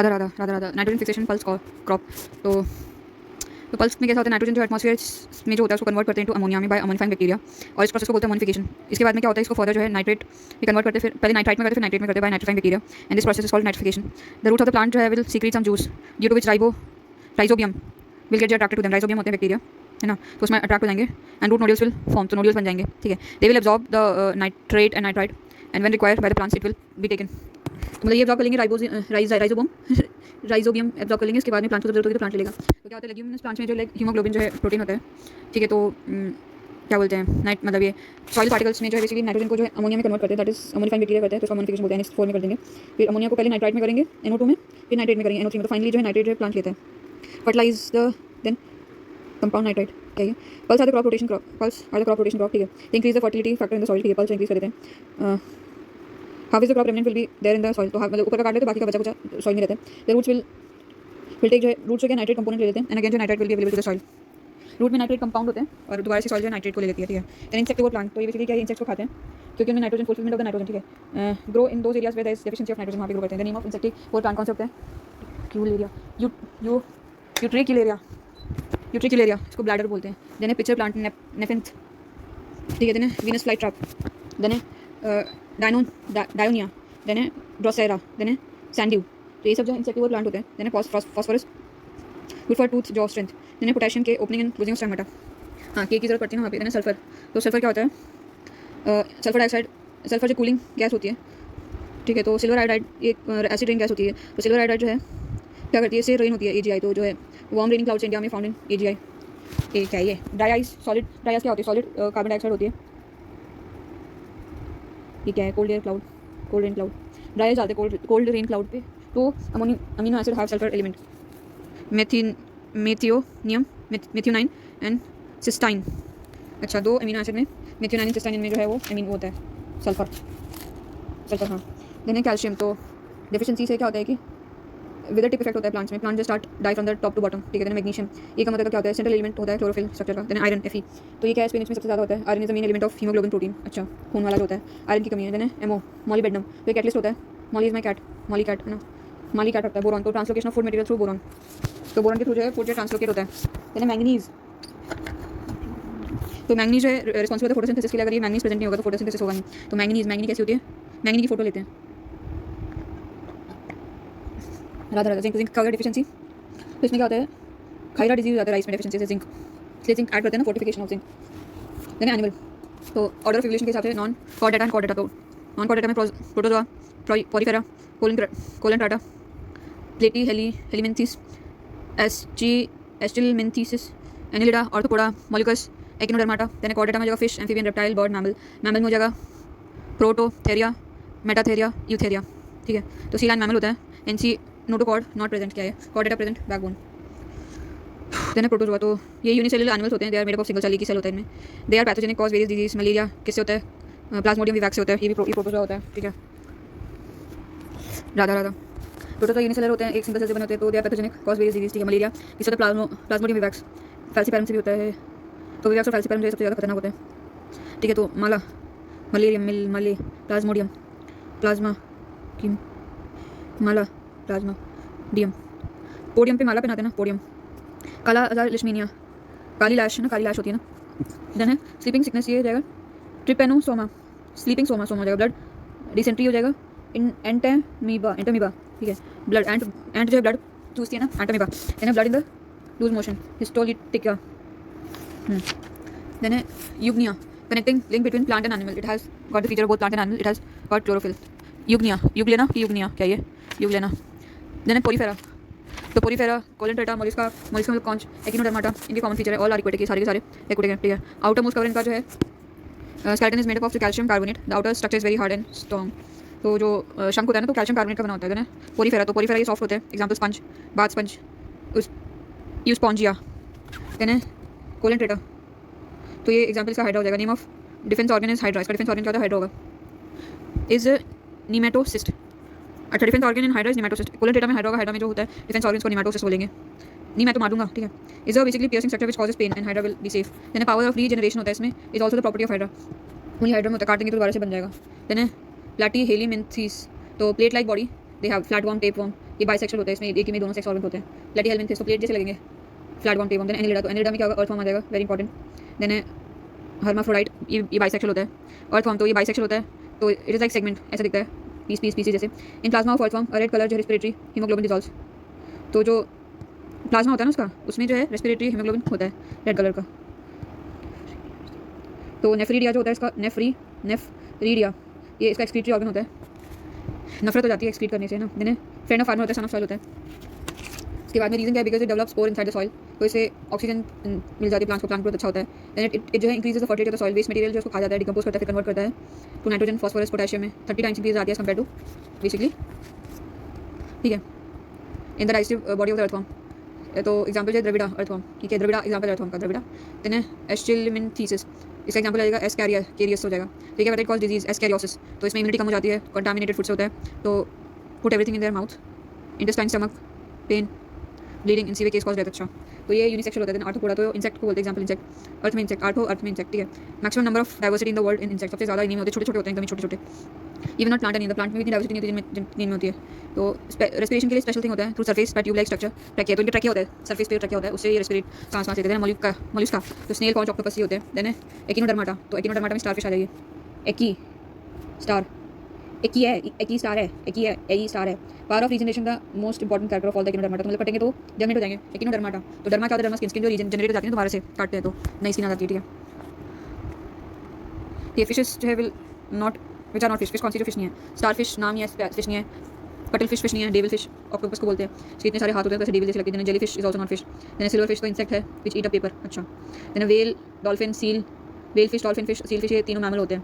Radha Radha Radha Radha nitrogen fixation pulse crop. तो pulse में कैसा होता है, नाइट्रोजन जो एटमॉस्फेयर में जो होता है उसको कन्वर्ट करते हैं टू अमोनिया में बाय अमोनिफाइंग बैक्टीरिया, और इस प्रोसेस को बोलते हैं अमोनिफिकेशन। इसके बाद में क्या होता है, इसको फर्दर जो है नाइट्रेट में कन्वर्ट करते हैं, फिर पहले नाइट्राइट में करते हैं, फिर नाइट्रेट में करते हैं by nitrifying bacteria, and this process is called nitrification. The root of the plant जो है will secrete some juice due to which rhizobium will get attracted to them. Rhizobium होते हैं बैक्टीरिया, है ना, तो उसमें अट्रैक्ट हो जाएंगे and root nodules will form, तो नोड्यूल्स बन जाएंगे, ठीक है। They will absorb the nitrate and nitrite and when required by the plants it will be taken. तो मतलब ये एब्जॉर्ब कर लेंगे राइजोबियम एब्जॉर्ब कर लेंगे, इसके बाद में प्लांट को जरूरत होगी तो प्लांट लेगा। तो क्या होता है, लेग्यूमिनस प्लांट्स में जो हीमोग्लोबिन जो है प्रोटीन होता है, ठीक है। तो क्या बोलते हैं, नाइट मतलब ये सॉइल पार्टिकल्स में जो है बेसिकली नाइट्रोजन को जो है अमोनिया में कन्वर्ट करते हैं, दैट इज अमोनिफाइंग बैक्टीरिया करते हैं, तो उसको अमोनिफिकेशन बोलते हैं। इस 4 में कर देंगे, फिर अमोनिया को पहले नाइट्राइट में करेंगे NO2 में, फिर नाइट्रेट में करेंगे NO3 में, तो फाइनली जो है नाइट्रेट जो है प्लांट लेता है। Fertilise the then compound nitrite, क्या है, pulse are the crop rotation crop, ठीक है। Increase the fertility factor in the soil, ठीक है, पल्स इंक्रीज कर देते हैं। Half is the crop remnant will be there in the soil, तो मतलब ऊपर का काट लेते हैं, बाकी का बचा कुचा सॉइल में रहता है। द रूट्स विल टेक जो है रूट्स के नाइट्रेट कंपोनेंट ले लेते हैं, एंड अगेन जो nitrate will be available to the soil. Root में नाइट्रेट कंपाउंड होते हैं और दोबारा से सॉइल जो नाइट्रेट को ले लेती है, ठीक है। देन इंसेक्टिवोर प्लांट, तो ये बेसिकली क्या है, इंसेक्ट्स को खाते हैं क्योंकि उनमें nitrogen fulfilment of the nitrogen, ठीक है। Grow in those areas where there is deficiency of nitrogen, वहाँ पे ग्रो करते हैं। The name of insectivore plant कौन सा होता है, क्यूलेरिया, यूट्रिक्यूलेरिया, इसको ब्लैडर बोलते हैं। देन पिक्चर प्लांट नेफिंथ, ठीक है। Then Venus fly trap, then dionaea, then drosera, then sundew, तो ये सब जो इंसेक्टिवोर प्लांट होते हैं। Then phosphorus good for tooth jaw strength, then potassium के ओपनिंग एंड क्लोजिंग स्टोमेटा, हाँ के की जरूरत पड़ती है वहाँ पे। देन सल्फर, तो सल्फर क्या होता है, सल्फर डाइऑक्साइड, सल्फर जो कूलिंग गैस होती है, ठीक है। तो सिल्वर आयोडाइड एक एसिड रेन गैस होती है, तो सिल्वर आयोडाइड जो है क्या करती है, इससे रेन होती है AGI, तो जो है वार्म रेनिंग क्लाउड्स इंडिया में फाउंड इन AGI। ये क्या है, ये dry ice, solid dry ice क्या होती है, सॉलिड कार्बन डाइऑक्साइड होती है। ये क्या है, cold rain cloud, dry ice डालते हैं कोल्ड रेन क्लाउड पे, तो amino acid half sulphur element methionine and cysteine, अच्छा 2 अमीनो एसिड में मेथियोनाइन एंड सिस्टाइन, इनमें जो है वो होता है सल्फर, हाँ। देन कैल्शियम, तो डेफिशिएंसी से क्या होता है कि विद टिप इफेक्ट होता है प्लांट्स में, प्लांट जो start die from the top to bottom, ठीक है। देन मैग्नीशियम, ये का मतलब क्या होता है, सेंट्रल एलिमेंट होता है क्लोरोफिल स्ट्रक्चर का। देन आयरन Fe, तो ये क्या है, स्पिनच में सबसे ज़्यादा होता है। Iron is the main element of haemoglobin protein, अच्छा खून वाला जो होता है, आयरन की कमी है। देन मॉलीबेडनम, तो एक कैटलिस्ट होता है, Molly is my cat, Molly cat है ना, मॉली कैट होता है। बोरॉन, तो translocation of food material through boron, तो बोरॉन के थ्रू जो है फूड जो ट्रांसलोकेट होता है। देन मैंगनीज, तो मैंगनीज जो है रिस्पॉन्सिबल होता है फोटोसिंथेसिस के लिए, अगर ये मैंगनीज प्रेजेंट नहीं होगा तो फोटोसिंथेसिस होगा नहीं। तो मैंगनीज कैसी होती है, मैंगनी की फोटो लेते हैं, राधा जिंक का अगर डिफिशिएंसी, तो इसमें क्या होता है, खायरा डिजीज होता है राइस में डेफिशिएंसी से जिंक, इसलिए जिंक ऐड करते हैं ना, fortification of zinc. Then animal, तो ऑर्डर ऑफ इवोल्यूशन के हिसाब से नॉन कॉर्डेटा एंड कॉर्डेटा, तो नॉन कॉर्डेटा में protozoa, porifera, coelenterata, platyhelminthes, aschelminthes, annelida, arthropoda, molluscs, echinodermata. Then chordata में हो जाएगा fish, amphibian, reptile, bird, mammal में हो जाएगा प्रोटोथेरिया, मेटाथेरिया, यूथेरिया, ठीक है। तो सी लाइन मैमल होता है, एनसी नोटोकॉर्ड नॉट प्रेजेंट, क्या है, chordata present, backbone. Then protozoa, तो ये यूनिसेलुलर एनिमल्स होते हैं, they are made up of single cell, एक ही सेल होता है इनमें। They are pathogenic, cause various disease, malaria किससे होता है, प्लाज्मोडियम विवैक्स से होता है, ये प्रोटोजोआ होता है, ठीक है। राधा प्रोटोजोआ यूनिसेलुलर होते हैं, एक सिंगल सेल से बने होते हैं, तो they are pathogenic, cause various disease, ठीक है। मलेरिया किससे होता है, प्लाज्मोडियम विवैक्स, फैल्सीपैरम से भी होता है, तो विवैक्स और फैल्सीपैरम जो सबसे ज़्यादा खतरनाक होते हैं, ठीक है। तो मलेरियम मले प्लाज्मोडियम, प्लाज्मा की माला, प्लाज्मा डियम, पोडियम पे माला पहनाते हैं ना, पोडियम। काला आजार लिशमीनिया, काली लैश है ना, काली लैश होती है ना। देन है स्लीपिंग सिकनेस, ये हो जाएगा ट्रिपेनोसोमा, स्लीपिंग सोमा हो जाएगा। ब्लड डिसेंट्री हो जाएगा एंटामीबा, ठीक है। ब्लड एंट जो है ब्लड चूसती है ना, एंटामीबा। देन है blood in the loose motion, histolytica. Then है euglena, connecting link between plant and animal, it has got the feature of both plant and animal, it has got chlorophyll. Euglena क्या ये, euglena. Then है porifera, तो porifera, coelenterata, mollusca मतलब conch, echinodermata, इनके common feature है, all are aquatic, सारे के सारे एक्वेटिक हैं, ठीक है। आउटर मोस्ट कवर इनका जो है skeleton is made up of calcium carbonate, the outer structure is very hard and strong, तो जो शंक होता है ना, तो कैल्शियम कार्बोनेट का बना होता है। देन पोरीफेरा, तो पोरीफेरा ये सॉफ्ट होते हैं, example sponge, bath sponge, euspongia. Then है कोलेंट्रेटा, तो ये एग्जाम्पल इसका हाइड्रा हो जाएगा। Name of defence organ is hydra, इसका डिफेंस ऑर्गन क्या होता है, हाइड्रा होगा। इज नीमेटोसिस्ट, अच्छा defence organ in hydra is nematocyst, coelenterata में हाइड्रा होगा, हाइड्रा में जो होता है डिफेंस ऑर्गन को नीमेटोसिस्ट बोलेंगे। नहीं मैं तो मार दूंगा, ठीक है। Is a basically piercing structure which causes pain and hydra will be safe. Then power of regeneration होता है इसमें, is also the property of hydra, only hydra में होता है, काटेंगे तो दोबारा से बन जाएगा। देन प्लाटी हेलीमेंथिस, तो plate like body, they have flat worm, tape worm, ये बाइसेक्सुअल होता है, इसमें एक ही में दोनों सेक्स ऑर्गन होते हैं। प्लेटिहेल्मिन्थ तो प्लेट जैसे लगेंगे, फ्लैट बॉन्ड टेबम। देन एनिलिडा, तो एनिलिडा में क्या होगा, अर्थ फॉर्म आ जाएगा, वेरी इंपॉर्टेंट। देन है हर्माफ्रोडाइट, ये बाइसेक्सुअल होता है। अर्थ फॉर्म तो ये बाइसेक्सुअल होता है, तो इट इज लाइक सेगमेंट, ऐसा दिखता है, पीस पीस पीसी जैसे। In plasma of earth form red colour जो रेस्पिरेटरी हीमोग्लोबिन डिजॉल्व्स, तो जो प्लाज्मा होता है ना उसका, उसमें जो है रेस्पिरेटरी हीमोग्लोबिन होता है रेड कलर का। तो नेफ्रीडिया जो होता है इसका, नेफ्रीडिया, ये इसका एक्सक्रीटरी ऑर्गन होता है, नफरत हो जाती है एक्सक्रीट करने से ना। देन फ्रेंड ऑफ फार्मर होता है, सन ऑफ सॉइल होता है। इसके बाद में रीजन क्या है, because it develops spore inside the soil, तो इससे ऑक्सीजन मिल जाती है प्लांट्स को, प्लांट ग्रोथ अच्छा होता है। देन इट जो है increases the fertility of the soil, waste material जो उसको खा जाता है, डिकम्पोज करता है, फिर कन्वर्ट करता है टू नाइट्रोजन, फॉस्फोरस, पोटेशियम में 30 टाइम्स इंक्रीज आती है कंपेयर टू बेसिकली, ठीक है, in the digestive body of the earthworm. तो एग्जाम्पल है द्रविडा अर्थवॉर्म, ठीक है, द्रविडा एग्जाम्पल अर्थवॉर्म का द्रविडा। देन है एस्चिलमिन्थीसिस, इसका एग्जाम्पल आ जाएगा एस्कैरियस हो जाएगा, ठीक है, बट इट कॉज डिजीज एस्कैरियोसिस, तो इसमें इम्यूनिटी कम हो जाती है, कंटामिनेटेड फूड से होता है, तो put everything in their mouth, intestine, stomach pain, bleeding, in severe case cause death. अच्छा, तो ये यूनिसेक्सुअल होता है। आर्थोपोडा तो इंसेक्ट को बोलते हैं, एग्जाम्पल इंसेक्ट, अर्थ में इंसेक्ट, आर्थो अर्थ में इंसेक्ट, ठीक है। Maximum number of diversity in the world in insect, सबसे ज़्यादा इन्हीं में होते हैं, छोटे छोटे होते हैं, एकदम छोटे छोटे। Even not plant and the plant में भी इतनी डाइवर्सिटी नहीं होती जितनी में होती है। तो रेस्पिरेशन के लिए स्पेशल थिंग होता है, through surface tube like structure, trachea, तो इनके ट्रैकिया होता है, सरफेस पे ट्रैकिया होता है, उससे ये रेस्पिरेट सांस लेते हैं। मोलस्का तो स्नेल, कॉन्च, ऑक्टोपस ये होते हैं। देन एकिनोडर्माटा, तो एकिनोडर्माटा में स्टारफिश आ जाएगी, एकी स्टार, एकी स्टार है। पावर ऑफ रीजनरेशन का most important character of all the echinodermata, तो मतलब कटेंगे तो जनरेट हो जाएंगे एकिनोडर्माटा। तो डर्मा क्या होता है, डर्मा स्किन जो रीजन जनरेट हो जाती है दोबारा से काटते हैं तो नई स्किन आ जाती है, ठीक है। ये फिशेस जो है will not, which are not fish, कौन सी जो फिश नहीं है, स्टार फिश नाम ही है, फिश नहीं है, कटल फिश नहीं है, डेविल फिश ऑक्टोपस को बोलते हैं, इसके इतने सारे हाथ होते हैं, वैसे डेविल जैसे लगते हैं। Jelly fish is also not fish. Then silver fish तो इंसेक्ट है विच ईट अ पेपर, अच्छा। Then whale, dolphin, seal, whale fish, dolphin fish, seal fish, ये तीनों मैमल होते हैं,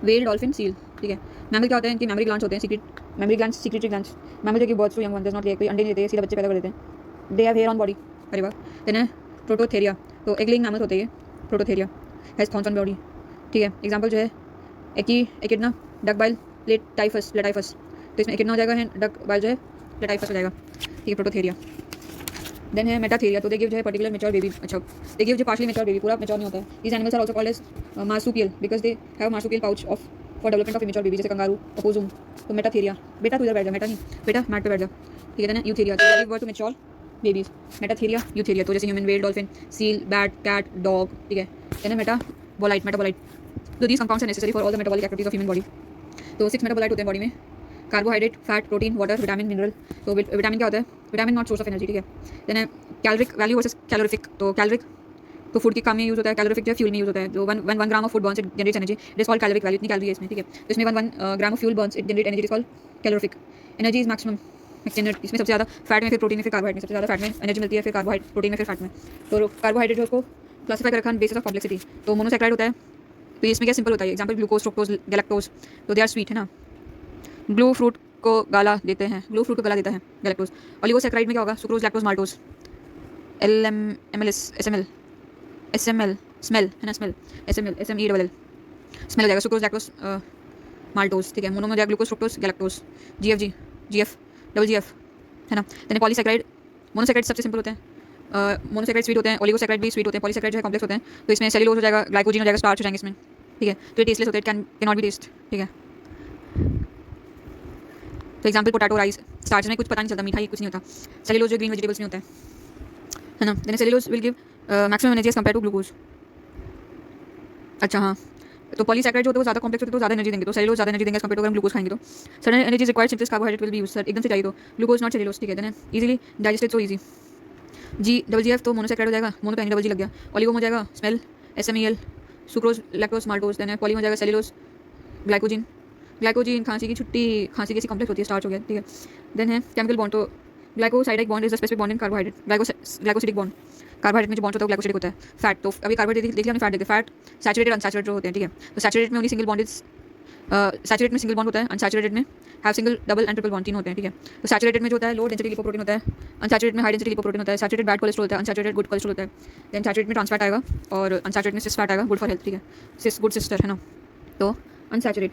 वेल, डॉल्फिन, सील, ठीक है। मैमल क्या होता है, इनकी मेमोरी ग्लैंड्स होते हैं, सीक्रेटरी ग्लैंड्स। मैमल जो कि birds to young one does not lay, कोई अंडे नहीं देते, सीधा बच्चे पैदा कर देते हैं। They have hair on body, अरे वाह। देन है प्रोटोथेरिया, तो एग लेइंग मैमल होते हैं, Prototheria has thorns on body, ठीक है। एग्जांपल जो है एकिडना, डक बाइल, लेटाइफस, तो इसमें एकिडना हो जाएगा, है डक बाइल जो है लेटाइफस हो जाएगा, ठीक है, प्रोटोथेरिया। देन है मेटाथेरिया, तो दे गिव जो है पर्टिकुलर मैच्योर बेबी, अच्छा, दे गिव जो पार्शली मैच्योर बेबी, पूरा मैच्योर नहीं होता है। These animals are also called as marsupial because they have marsupial pouch of for development of immature baby, जैसे कंगारू, अपोजुम। तो मेटाथेरिया, बेटा तू इधर बैठ जा, मेटा नहीं बेटा, मैट पे बैठ जा, ठीक है। देन यूथेरिया, तो give birth to mature babies, metatheria, eutheria, तो जैसे human, whale, dolphin, seal, bat, cat, dog, ठीक है। देन मेटाबोलाइट, तो these compounds are necessary for all the metabolic activities of human body. तो 6 मेटाबोलाइट होते हैं body में, carbohydrate, fat, protein, water, vitamin, mineral. तो विटामिन क्या होता है, vitamin not source of energy, ठीक है। Then caloric value versus calorific, तो कैलोरिक तो फूड की काम में यूज होता है, कैलोरिफिक जो फ्यूल में यूज होता है, जो one gram of food Burns it generates energy, it is called caloric value, इतनी कैलोरी है इसमें, ठीक है। तो इसमें 1 gram of fuel Burns it generate energy, it is called calorific. Energy is maximum extended, इसमें सबसे ज़्यादा फैट में, फिर प्रोटीन में, फिर कार्बोहाइड्रेट में, सबसे ज़्यादा फैट में एनर्जी मिलती है, फिर कार्बोहाइड्रेट, प्रोटीन में, फिर फैट में। तो कार्बोहाइड्रेट जो उसको क्लासीफाई कर रखा है बेसिस ऑफ कॉम्प्लेक्सिटी, तो मोनोसैकेराइड होता है, तो इसमें क्या सिंपल होता है, एग्जाम्पल ग्लूकोज, फ्रुक्टोज, गैलेक्टोज, तो दे आर स्वीट, है ना। ग्लू फ्रूट को गला देते हैं, ग्लू फ्रूट को गला देता है गैलेक्टोज। ओलिगोसैकेराइड में क्या होगा, sucrose, lactose, maltose, SML, smell है ना, स्मेल, SMEL स्मेल हो जाएगा, सुक्रोज, लैक्टोज, माल्टोज, ठीक है। मोनो में जाएगा glucose, fructose, galactose, GF, double GF, है ना। देन पॉलीसैकेराइड, मोनोसैकेराइड सबसे सिंपल होते हैं, मोनोसैकेराइड स्वीट होते हैं, ओलिगोसैकेराइड भी स्वीट होते हैं, पॉलीसैकेराइड जो है कॉम्प्लेक्स होते हैं, तो इसमें सेलुलोज हो जाएगा, ग्लाइकोजन हो जाएगा, स्टार्च हो जाएंगे इसमें, ठीक है। तो ये टेस्टलेस होते हैं, कैन नॉट बी टेस्ट, ठीक है। तो एग्जाम्पल पोटैटो, राइस, स्टार्च में कुछ पता नहीं चलता, मीठा ही कुछ नहीं होता। सेलुलोज जो ग्रीन वेजिटेबल्स में होता है ना। Then cellulose will give maximum energy as compare to glucose, अच्छा हाँ। तो पॉलीसैकेराइड जो होते हैं वो ज़्यादा कॉम्प्लेक्स होते हैं, तो ज़्यादा एनर्जी देंगे, तो सेलुलोज ज़्यादा एनर्जी देंगे एज कंपेयर टू अगर हम ग्लूकोज खाएंगे तो। Sudden energy is required simple carbohydrate will be use, sir एकदम से चाहिए तो ग्लूकोज नॉट सेलुलोज, ठीक है। Then easily digested, so easy, GF तो मोनोसैकेराइड हो जाएगा, मोनो पे डबल G लग गया। ओलिगो हो जाएगा smell, SMEL, sucrose, lactose, maltose. Then poly हो जाएगा सेलुलोज, ग्लाइकोजीन, खांसी की छुट्टी, खांसी कैसी कॉम्प्लेक्स होती है, स्टार्च हो गया, ठीक है। देन है केमिकल बॉन्ड, तो glycosidic bond is the specific bond in carbohydrate, glycosidic bond, carbohydrate में जो बॉन्ड होता है वो ग्लाइकोसिडिक होता है। फैट, तो अभी कार्बोहाइड्रेट देख लिया हमने, फैट देखते, फैट सैचुरेटेड, अनसैचुरेटेड होते हैं, ठीक है। तो सैचुरेटेड में only single bond is, saturate में सिंगल बॉन्ड होता है, अनसैचुरेटेड में have single, double and triple bond, तीन होते हैं, ठीक है। तो सैचुरेटेड में जो होता है लो डेंसिटी लिपोप्रोटीन होता है, अनसैचुरेटेड में हाई डेंसिटी लिपोप्रोटीन होता है, सैचुरेटेड बैड कोलेस्ट्रॉल होता है, अनसैचुरेटेड गुड कोलेस्ट्रॉल होता है। देन सैचुरेटेड में ट्रांस फैट आएगा और अनसैचुरेटेड में सिस फैट आएगा, गुड फॉर हेल्थ, ठीक है, सिस गुड सिस्टर, है ना। तो अनसैचुरेट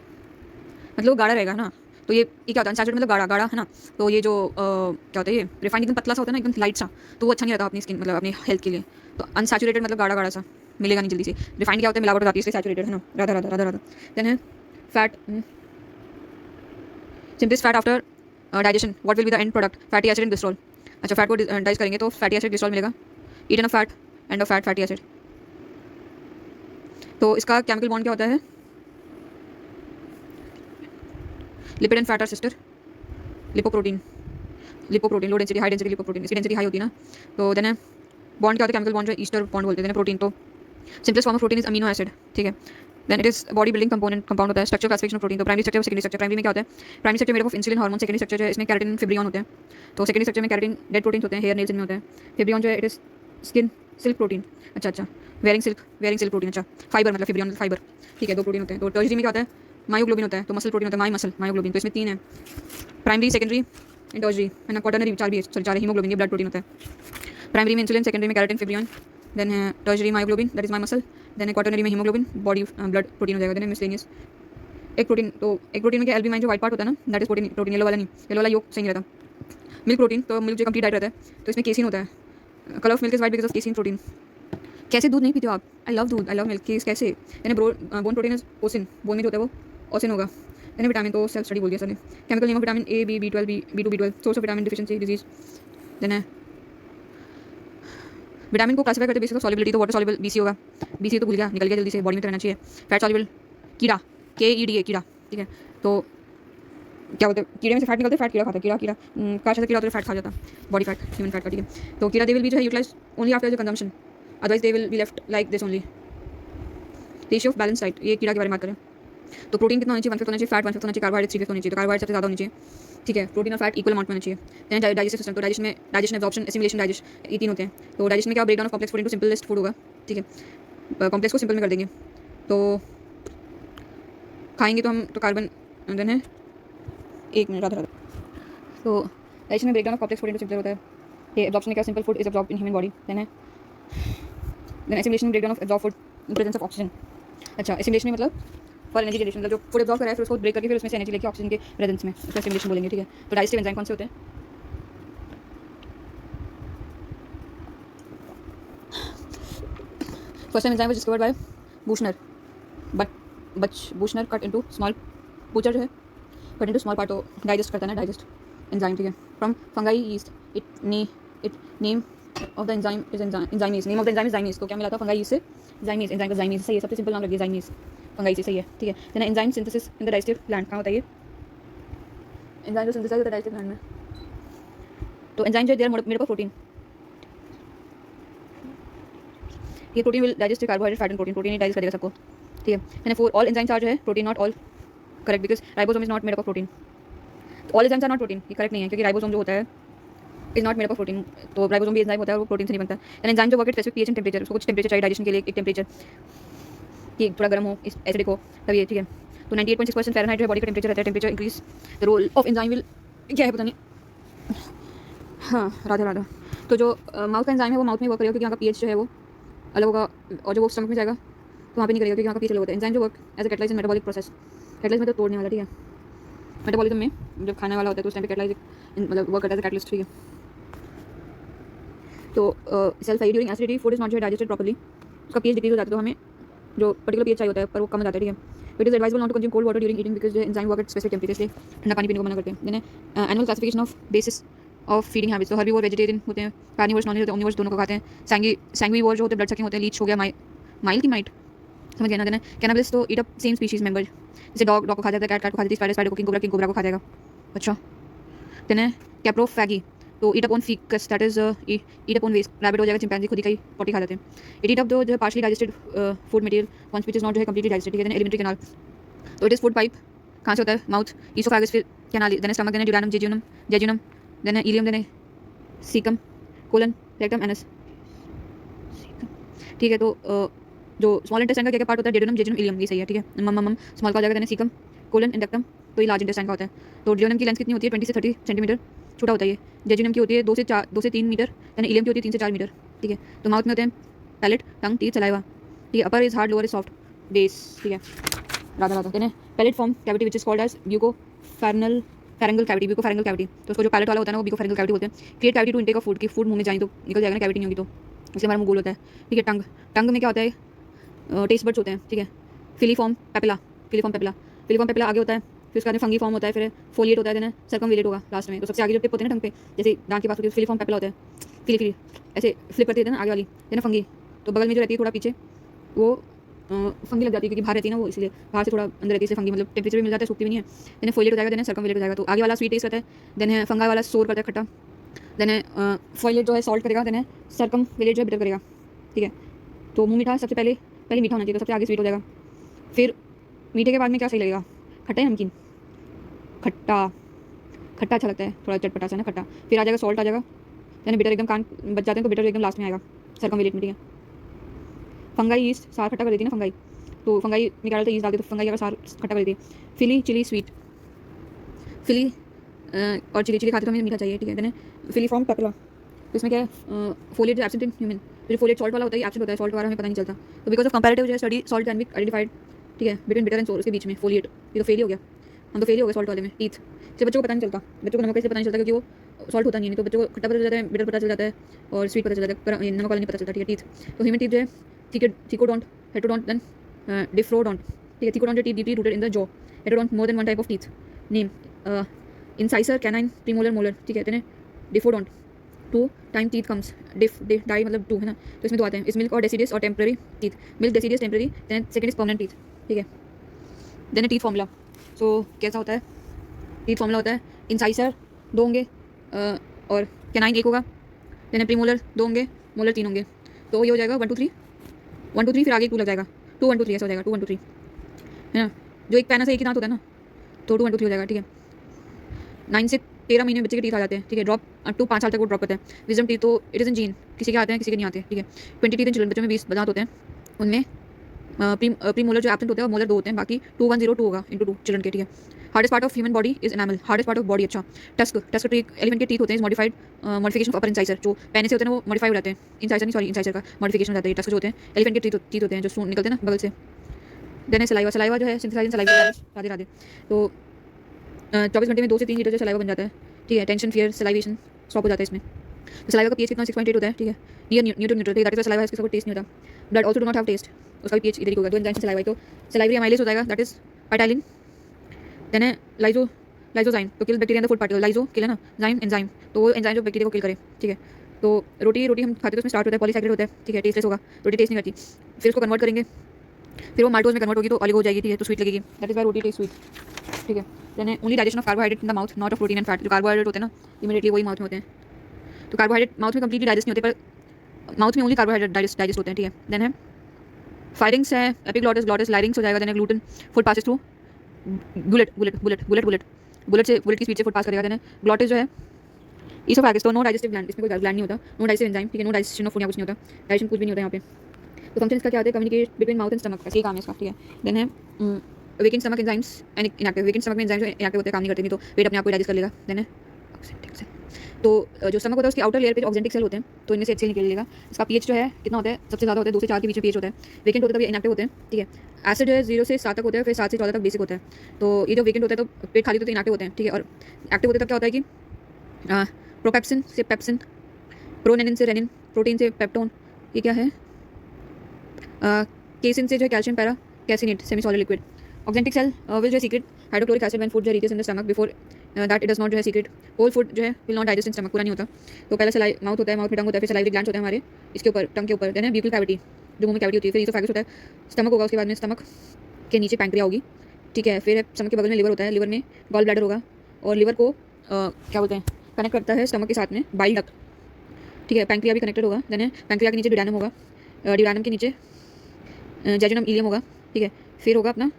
मतलब गाढ़ा रहेगा ना, तो ये क्या होता है, अनसैचुरेटेड मतलब गाढ़ा है ना। तो ये जो क्या होता है, ये रिफाइंड एकदम पतला सा होता है ना, एकदम लाइट सा, तो वो अच्छा नहीं रहता अपनी स्किन, मतलब अपनी हेल्थ के लिए। तो अनसैचुरेटेड मतलब गाढ़ा सा, मिलेगा नहीं जल्दी से। रिफाइंड क्या होता है, मिलावट हो जाती है, इसलिए सैचुरेटेड, है ना, राधा। देन है fat, simplest fat after digestion, what will be the end product, fatty acid and glycerol. अच्छा, फैट को डाइजेस्ट करेंगे तो फैटी एसिड ग्लिसरॉल मिलेगा, eaten of fat and of fat fatty acid. तो इसका केमिकल बॉन्ड क्या होता है, lipid and fat are sister, lipoprotein, lipoprotein low density high density lipoprotein, इसकी डेंसिटी हाई होती है ना, तो देन बॉन्ड क्या होता है, केमिकल बॉन्ड जो ईस्टर बॉन्ड बोलते हैं प्रोटीन। तो simplest form of protein is amino acid, ठीक है। Then it is body building compound होता है। स्ट्रक्चर क्लासिफिकेशन ऑफ प्रोटीन, तो प्राइमरी स्ट्रक्चर और सेकेंडरी स्ट्रक्चर। प्राइमरी में क्या होता है, primary structure made of insulin hormone, secondary structure जो है इसमें कैरेटिन फिब्रियन होते हैं। तो सेकेंडरी स्ट्रक्चर में कैरेटिन डेड प्रोटीन होते हैं, हेयर नेल्स इनमें होते हैं। फिब्रियन जो है it is skin silk protein, अच्छा वेयरिंग सिल्क प्रोटीन, अच्छा फाइबर मतलब फिब्रियन फाइबर, ठीक है, 2 प्रोटीन होते हैं। तो टर्शरी में क्या होता है, मायोग्लोबिन होता है, तो मसल प्रोटीन होता है, मायोग्लोबिन, तो इसमें 3 है, प्राइमरी सेकेंडरी एंड टर्शरी है ना, क्वाटरनरी 4 भी है, सॉरी 4 है, हीमोग्लोबिन ये ब्लड प्रोटीन होता है। प्राइमरी में इंसुलिन, सेकेंडरी में कैरेटिन फिब्रियन, देन है tertiary myoglobin that is my muscle, then quaternary में हीमोग्लोबिन बॉडी ब्लड प्रोटीन हो जाएगा, देन मिसलेनियस एक प्रोटीन। तो एक प्रोटीन में क्या, एल्ब्यूमिन जो व्हाइट पार्ट होता है ना, दैट इज प्रोटीन येलो वाला नहीं, येलो वाला योग सही नहीं रहता। मिल्क प्रोटीन, तो मिल्क जो कंप्लीट डाइट रहता है तो इसमें केसिन होता है, colour of milk is white because of casein protein. कैसे दूध नहीं पीते हो आप, आई लव दूध, आई लव मिल्क, केस कैसे, यानी बोन प्रोटीन इज ओसिन, बोन में जो होता है वो ओसिन होगा। यानी विटामिन, तो सेल्फ स्टडी बोल दिया सर ने। Chemical name of vitamin A, B, B12, B2, B12, source of vitamin deficiency disease. Then है विटामिन को क्लासिफाई करते बेसिस ऑफ सॉल्युबिलिटी, तो वाटर सॉल्युबल BC होगा, BC तो भूल गया, निकल गया जल्दी से, बॉडी में तो रहना चाहिए। फैट सॉल्युबल कीड़ा, KEDA कीड़ा, ठीक है। तो क्या बोलते हैं, कीड़े में से फैट निकलते, फैट कीड़ा खाता है, कीड़ा काश ऐसा कीड़ा होता है फैट खा जाता, बॉडी फैट, ह्यूमन फैट का, ठीक है। तो कीड़ा दे विल बी जो है utilise only after the consumption, otherwise they will be left like this only. Ratio of balance diet, ये कीड़ा के बारे में बात करें तो प्रोटीन कितना होना चाहिए, 1/5 होना चाहिए, फैट 1/5 होना चाहिए, कार्बोहाइड्रेट 3/5 होनी चाहिए, तो कार्बोहाइड्रेट सबसे ज़्यादा होनी चाहिए, ठीक है। प्रोटीन और फैट इक्वल अमाउंट में होना चाहिए। देन डाइजेस्टिव सिस्टम, तो डाइजेशन एब्जॉर्प्शन एसिमिलेशन डाइजेस्ट, ये 3 होते हैं। तो डाइजेशन में क्या, breakdown of complex food into simplest food होगा, ठीक है, कॉम्प्लेक्स को सिंपल में कर देंगे। तो खाएंगे तो हम तो कार्बन, देन है 1 मिनट राधा, तो डाइजेशन में breakdown of complex food into simple होता है। ये एब्जॉर्प्शन में क्या, simple food is absorbed in human body, then assimilation breakdown of absorb food in presence of oxygen. अच्छा, एसिमिलेशन में मतलब फॉर एनर्जी जनरेशन, मतलब जो फूड एब्जॉर्ब करा है फिर उसको ब्रेक करके फिर उसमें से एनर्जी लेके ऑक्सीजन के प्रेजेंस में उसका एसिमिलेशन बोलेंगे, ठीक है। तो डाइजेस्टिव एंजाइम कौन से होते हैं, first time enzyme was discovered by Buchner, Buchner cut into small, butcher जो है कट इनटू स्मॉल पार्ट, तो डाइजेस्ट करता है ना, डाइजेस्ट एंजाइम, ठीक है। From fungi yeast, it name of the enzyme is enzymase, name of the enzyme is zymase, तो क्या मिला था फंगाई से जाइमेज, एंजाइम का जाइमेज, सही है, सबसे सिंपल नाम लग गया जाइमेज, फंगाई से, सही है, ठीक है। Then enzyme synthesis in the digestive gland, कहाँ होता है ये एंजाइम जो सिंथेसाइज होता है डाइजेस्टिव ग्लैंड में, तो एंजाइम जो है they are made up of protein, ये protein will digest carbohydrate fat and protein ही डाइजेस्ट करेगा सबको, ठीक है। मैंने 4 ऑल एंजाइम्स आर जो है protein, not all correct because ribosome is not made up of protein, all enzymes are not protein, ये करेक्ट नहीं है क्योंकि राइबोसोम जो होता है is not made up of protein, तो राइबोसोम भी एंजाइम होता है वो प्रोटीन से नहीं बनता। एंड एंजाइम जो work at specific pH and temperature, उसको कुछ टेम्परेचर चाहिए डाइजेशन के लिए, एक टेम्परेचर कि थोड़ा गर्म हो, एसिडिक हो, तब ये, ठीक है। तो 98.6% फ़ारेनहाइट जो है बॉडी का टेम्परेचर रहता है, temperature increase the role of enzyme will, क्या है पता नहीं, हाँ राधा। तो जो माउथ का एंजाइम है वो माउथ में वर्क करेगा क्योंकि यहाँ का पीएच जो है वो अलग होगा, और जो वो स्टमक में जाएगा तो वहाँ पे नहीं करेगा क्योंकि यहाँ का पीएच अलग होता है। एंजाइम जो work as a catalyse in metabolic process, catalyse मतलब तोड़ने वाला, ठीक है। मेटाबॉलिज्म में जब खाने वाला होता है तो उस टाइम पे कैटलाइज मतलब वर्क करता है कैटलिस्ट, ठीक है। तो self I during acidity food is not digested properly, उसका पीएच डिक्रीज हो जाता है, तो हमें जो पर्टिकुलर पीएच चाहिए होता है पर वो कम हो जाता है, ठीक है। It is advisable not to consume cold water during eating because enzyme work at specific temperature, इसलिए ठंडा पानी पीने को मना करते हैं। Then annual classification of basis of feeding habits, तो हर्बीवोर वेजिटेरियन होते हैं, कार्निवोर्स नॉन होते हैं, ओमनिवोर्स दोनों को खाते हैं। सैंग्वीवोर जो होते हैं ब्लड सकिंग होते हैं, लीच हो गया, माइल की माइट समझ गया ना। देन कैनाबिलिस्ट तो eat up same species member, जैसे डॉग को खा जाता है, कैट को खा जाती है, स्पाइडर को, किंग कोबरा को खा जाएगा, अच्छा। देन कैप्रोफैगी तो eat up on faeces, that is eat up on waste, rabbit हो जाएगा, चिंपैंजी खुद ही कई पोटी खा जाते हैं। इट ईट अप जो है partially digested food material once which is not जो है कंप्लीटली डाइजेस्टेड, ठीक है। देन एलिमेंट्री कैनाल, तो इट इज फूड पाइप, कहाँ से होता है, माउथ, ईसोफेगस, फिर canal, then stomach, then duodenum, jejunum, then ileum, then caecum, colon, rectum, anus, ठीक है। तो जो स्मॉल इंटेस्टाइन का क्या क्या पार्ट होता है, डेडोनम, जेजुनम, इलियम, ये सही है, ठीक है। मम स्मॉल का हो जाएगा, देन सीकम, कोलन, इंडक्टम, तो ये लार्ज इंटेस्टाइन का होता है। तो डेडोनम की लेंथ कितनी होती है, 20 से 30 सेंटीमीटर, छोटा होता है ये। जेजुनम की होती है 2 से 3 मीटर, देन इलियम की होती है 3 से 4 मीटर, ठीक है। तो माउथ में होते हैं पैलेट, टंग, टीथ, सलाइवा, ठीक है। Upper is hard, lower is soft, base, ठीक है। Radha then palate form cavity which is called as buccopharyngeal cavity, तो उसको जो पैलेट वाला होता है ना वो ब्यूकोफेरेंगल कैविटी बोलते हैं। Create cavity to intake of food, की फूड मुंह में जाए तो निकल जाएगा ना, कैविटी नहीं होगी तो इसलिए हमारा मुंह गोल होता है, ठीक है। टंग में क्या होता है, टेस्ट बड्स होते हैं, ठीक है। फिलीफॉर्म पेपिला आगे होता है, फिर उसके बाद में फंगी फॉर्म होता है, फिर फोलिएट होता है, देन सर्कमविलेट होगा लास्ट में। तो सबसे आगे जो टिप होते हैं ना टंग पे, जैसे दांत के पास होती है फिलीफॉर्म पेपिला होता है, फिली ऐसे फ्लिप करते थे ना आगे वाली, देन फंगी। तो बगल में जो रहती है थोड़ा पीछे वो फंगी लग जाती है, क्योंकि बाहर रहती है ना वो, इसलिए बाहर से थोड़ा अंदर रहती है, फंगी मतलब टेम्परेचर भी मिल जाता है, सूखती भी नहीं है। देन फोलिएट हो जाएगा, देन सर्कमविलेट हो जाएगा। तो आगे वाला स्वीट टेस्ट रहता है, देन है फंगा वाला सोर करता है खट्टा, देन है फोलिएट जो है सॉल्ट करेगा, देन है सर्कमविलेट जो है बिटर करेगा, ठीक है। तो मुँह मीठा सबसे पहले मीठा होना चाहिए, तो सबसे आगे स्वीट हो जाएगा। फिर मीठे के बाद में क्या सही लगेगा, खट्टा या नमकीन? खट्टा अच्छा लगता है, थोड़ा चटपटा सा ना खट्टा। फिर आ जाएगा सॉल्ट आ जाएगा, यानी बिटर एकदम कान बच जाते हैं तो बिटर एकदम लास्ट में आएगा सर्कमविलेट में, ठीक है। फंगाई ईस्ट सार खट्टा कर देती है ना फंगाई, तो फंगाई निकाल तो ईस्ट डालती है, तो फंगाई अगर सार खट्टा कर देती है। फिली चिली स्वीट, फिली और चिली खाते तो हमें मीठा चाहिए, ठीक है। देन फिलीफॉर्म पेपिला, तो इसमें क्या है फोलिएट एब्सेंट इन ह्यूमन, जो फोलिएट सॉल्ट वाला होता है एब्सेंट होता है, सॉल्ट वाला हमें पता नहीं चलता। तो बिकॉज ऑफ कंपैरेटिव जो है study salt can be identified, ठीक है, बिटवीन बिटर एंड सोर, उसके बीच में फोलिएट। ये तो फेल ही हो गया, हम तो फेल ही हो गए सॉल्ट वाले में। टीथ से बच्चों को पता नहीं चलता, बच्चों को नमक इसलिए पता नहीं चलता क्योंकि वो सॉल्ट होता नहीं है, तो बच्चों को खट्टा पता चल जाता है, बिटर पता चल जाता है और स्वीट पता चल जाता है, पर नमक वाला नहीं पता चलता, ठीक है। टीथ तो ह्यूमन टीथ जो है थीकोडोंट, हेटेरोडोंट, देन डिफ्रोडोंट, ठीक है। थीकोडोंट जो teeth deeply rooted in the jaw, heterodont more than one type of teeth name, incisor canine premolar molar, ठीक है। Then diphyodont 2 time teeth comes, di मतलब 2 है ना, तो इसमें 2 आते हैं, इस मिल्क और डेसीडियस और temporary teeth, milk deciduous temporary, then second is permanent teeth, ठीक है। देन टीथ फॉर्मूला, सो कैसा होता है टीथ फॉर्मूला होता है, इंसाइसर 2 होंगे और कैनाइन 1 होगा, देन प्रीमोलर 2 होंगे, मोलर 3 होंगे, तो ये हो जाएगा 1 2 3 1 2 3, फिर आगे 2 लग जाएगा 2 1 2 3, ऐसा हो जाएगा 2 1 2 3, है ना। जो एक पैना से एक ही दांत होता है ना, तो 2 1 2 3 हो जाएगा, ठीक है। 9 से 13 महीने बच्चे के टीथ आ जाते हैं, ठीक है। ड्रॉप अप टू 5 साल तक वो ड्रॉप करते हैं। विजडम टीथ तो इट इज़ इन जीन, किसी के आते हैं किसी के नहीं आते, ठीक है। 20 टीथ इन चिल्ड्रन, बच्चों में 20 दांत होते हैं, उनमें प्री मोलर जो एब्सेंट होते हैं वो मोलर 2 होते हैं, बाकी 2102 होगा इंटू 2 चिल्ड्रन के, ठीक है। Hardest part of human body is enamel, hardest part of body, अच्छा। टस्क ट्री एलिफेंट के टीथ होते हैं, मॉडिफाइड मॉडिफिकेशन ऑफ अपर इंसाइसर, जो पहले से होते हैं वो मॉडिफाई हो जाते हैं, इंसाइसर नहीं, सॉरी इंसाइसर का मॉडिफिकेशन हो जाता है। टस्क जो होते हैं एलिफेंट के टीथ होते हैं, जो सून निकलते हैं ना बगल से। देन सलाइवा जो है सिंथेसाइज सलाइवा, राधे राधे। तो 24 घंटे में 2 से 3 लीटर जो सलाइवा बन जाता है, ठीक है। टेंशन फियर सलाइवेशन स्टॉप हो जाता है इसमें। तो सलाइवा का पीएच कितना 6.8 होता है, ठीक है। Near neutral, that is saliva, इसका कोई टेस्ट नहीं होता। Blood also do not have taste, उसका भी पीएच इधर ही होगा। 2 एंजाइम्स सलाइवा, तो सलाइवरी अमाइलेज हो जाएगा, दैट इज पाइटाइलिन। देन है लाइजोजाइम, तो kill bacteria in the food particle, lyso kill है ना, जाइम एंजाइम, तो वो एंजाइम जो बैक्टीरिया को किल करे, ठीक है। तो रोटी हम खाते तो उसमें स्टार्ट होता है पॉलीसैकेराइड होता है, ठीक है, टेस्टलेस होगा, रोटी टेस्ट नहीं करती। फिर उसको कन्वर्ट करेंगे, फिर वो माल्टोज में कन्वर्ट होगी तो ऑलिगो हो जाएगी, ठीक है, तो स्वीट लगेगी, that is why roti taste sweet, ठीक है। Then only digestion of carbohydrate in the mouth, not of protein and fat, जो कार्बोहाइड्रेट होते हैं ना इमीडिएटली वही माउथ में होते हैं, तो कार्बोहाइड्रेट माउथ में कंप्लीटली डाइजेस्ट नहीं होते, पर माउथ में ओनली कार्बोहाइड्रेट डाइजेस्ट होते हैं, ठीक है। देन है फायरिंग्स है, एपिग्लॉटिस ग्लॉटिस लायरिंग्स हो जाएगा, then gluten food passes through bullet की स्पीड से फूड पास करेगा। देन ग्लॉटिस जो है ईसोफेगस, तो नो डाइजेस्टिव ग्लैंड, इसमें कोई ग्लैंड नहीं होता, नो डाइजेस्टिव एंजाइम, ठीक है, नो डाइजेशन ऑफ फूड, कुछ नहीं होता, डाइजेशन कुछ भी नहीं होता यहाँ पे। तो फंक्शन इसका क्या होता है, communicate between mouth and stomach, ऐसे ही काम है इसका, ठीक है। देन है waking stomach enzymes and inactive, waking stomach में एंजाइम्स इनएक्टिव होते हैं, काम नहीं करते, नहीं तो पेट अपने आप को डाइजेस्ट कर लेगा। देन है ऑक्जेंटिक सेल, तो जो स्टमक होता है उसकी आउटर लेयर पे ऑक्जेंटिक सेल होते हैं, तो इनमें से एक सेल निकल लेगा। इसका पीएच जो है कितना होता है, सबसे ज़्यादा होता है 2 से 4 के बीच में पीएच होता है। वेकेंट होता है तब इनएक्टिव होते हैं, ठीक है। एसिड जो है 0 से 7 तक होता है, फिर 7 से 14 तक बेसिक होता है। तो ये जो वेकेंट होता है तो पेट खाली तो इनएक्टिव होते हैं, ठीक है। और एक्टिव होते तब क्या होता है कि प्रोपेप्सिन से पेप्सिन, प्रोनेनिन से रेनिन, प्रोटीन से पेप्टोन, ये क्या है, केसिन से जो है calcium para caseinate semi solid liquid. Oxyntic cell will जो है secrete hydrochloric acid when food जो reaches in the stomach, before that it does not जो है सीक्रेट होल फूड जो है will not digest in stomach, पूरा नहीं होता। तो पहले माउथ होता है, माउथ में टंग होता है, फिर सलाइवरी ग्लैंड्स होते हैं हमारे इसके ऊपर, टंग के ऊपर। देन है ब्यूकल कैविटी, जो मुंह में कैविटी होती है, फिर ईसोफेगस होता है, स्टमक होगा, उसके बाद में स्टमक के नीचे पैंक्रिया होगी, ठीक है। फिर स्टमक के बगल में लिवर होता है, लिवर में गॉल ब्लैडर होगा, और लिवर को क्या बोलते हैं कनेक्ट करता है स्टमक के साथ में बाइल डक्ट, ठीक है। पैंक्रिया भी कनेक्टेड होगा, देन है पैंक्रिया के नीचे ड्यूडेनम होगा, ड्यूडेनम के नीचे जेजुनम इलियम होगा, ठीक है। फिर होगा अपना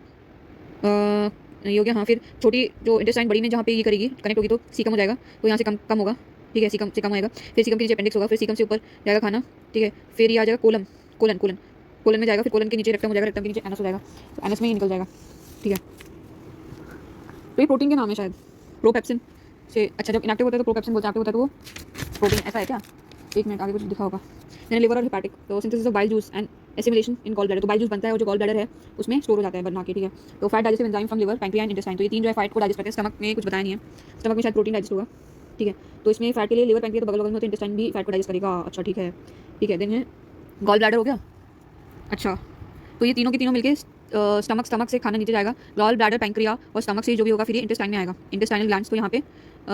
ये हो गया, हाँ। फिर छोटी जो इंटेस्टाइन बड़ी में जहाँ पे ये करेगी कनेक्ट होगी तो सीकम हो जाएगा, तो यहाँ से कम होगा, ठीक है, सीकम से कम आएगा। फिर सीकम के नीचे अपेंडिक्स होगा, फिर सीकम से ऊपर जाएगा खाना, ठीक है। फिर ये आ जाएगा कोलन में जाएगा, फिर कोलन के नीचे रेक्टम हो जाएगा, रेक्टम के नीचे एनस हो जाएगा, तो एनस में ही निकल जाएगा, ठीक है। तो ये प्रोटीन के नाम है शायद, प्रोपेप्सिन से, अच्छा जब इनएक्टिव होता है तो प्रोपेप्सिन बोलते हैं, एक्टिव होता है तो वो प्रोटीन, ऐसा है क्या, एक मिनट आगे कुछ दिखा होगा। देन लिवर और हेपेटिक, तो synthesis of bile juice and assimilation in gall bladder, तो बाइल जूस बनता है और जो गॉल ब्लैडर है उसमें स्टोर हो जाता है बना के, ठीक है। तो fat digestive enzyme from liver pancreas and intestine, तो ये 3 जो है फैट को डाइजेस्ट करते हैं। स्टमक में कुछ बताया नहीं है, स्टमक में शायद प्रोटीन डाइजेस्ट होगा, ठीक है। तो इसमें फैट के लिए लिवर पैंक्रिया तो बगल में होते हैं, इंटेस्टाइन भी फैट को डाइजेस्ट करेगा, अच्छा ठीक है। देन है गॉल ब्लैडर हो गया, अच्छा। तो ये तीनों के तीनों मिलकर स्टमक से खाना नीचे जाएगा, गॉल ब्लैडर, पैंक्रिया और स्टमक से जो भी होगा फिर ये इंटेस्टाइन में आएगा, इंटेस्टाइनल ग्लैंड्स को यहाँ पे।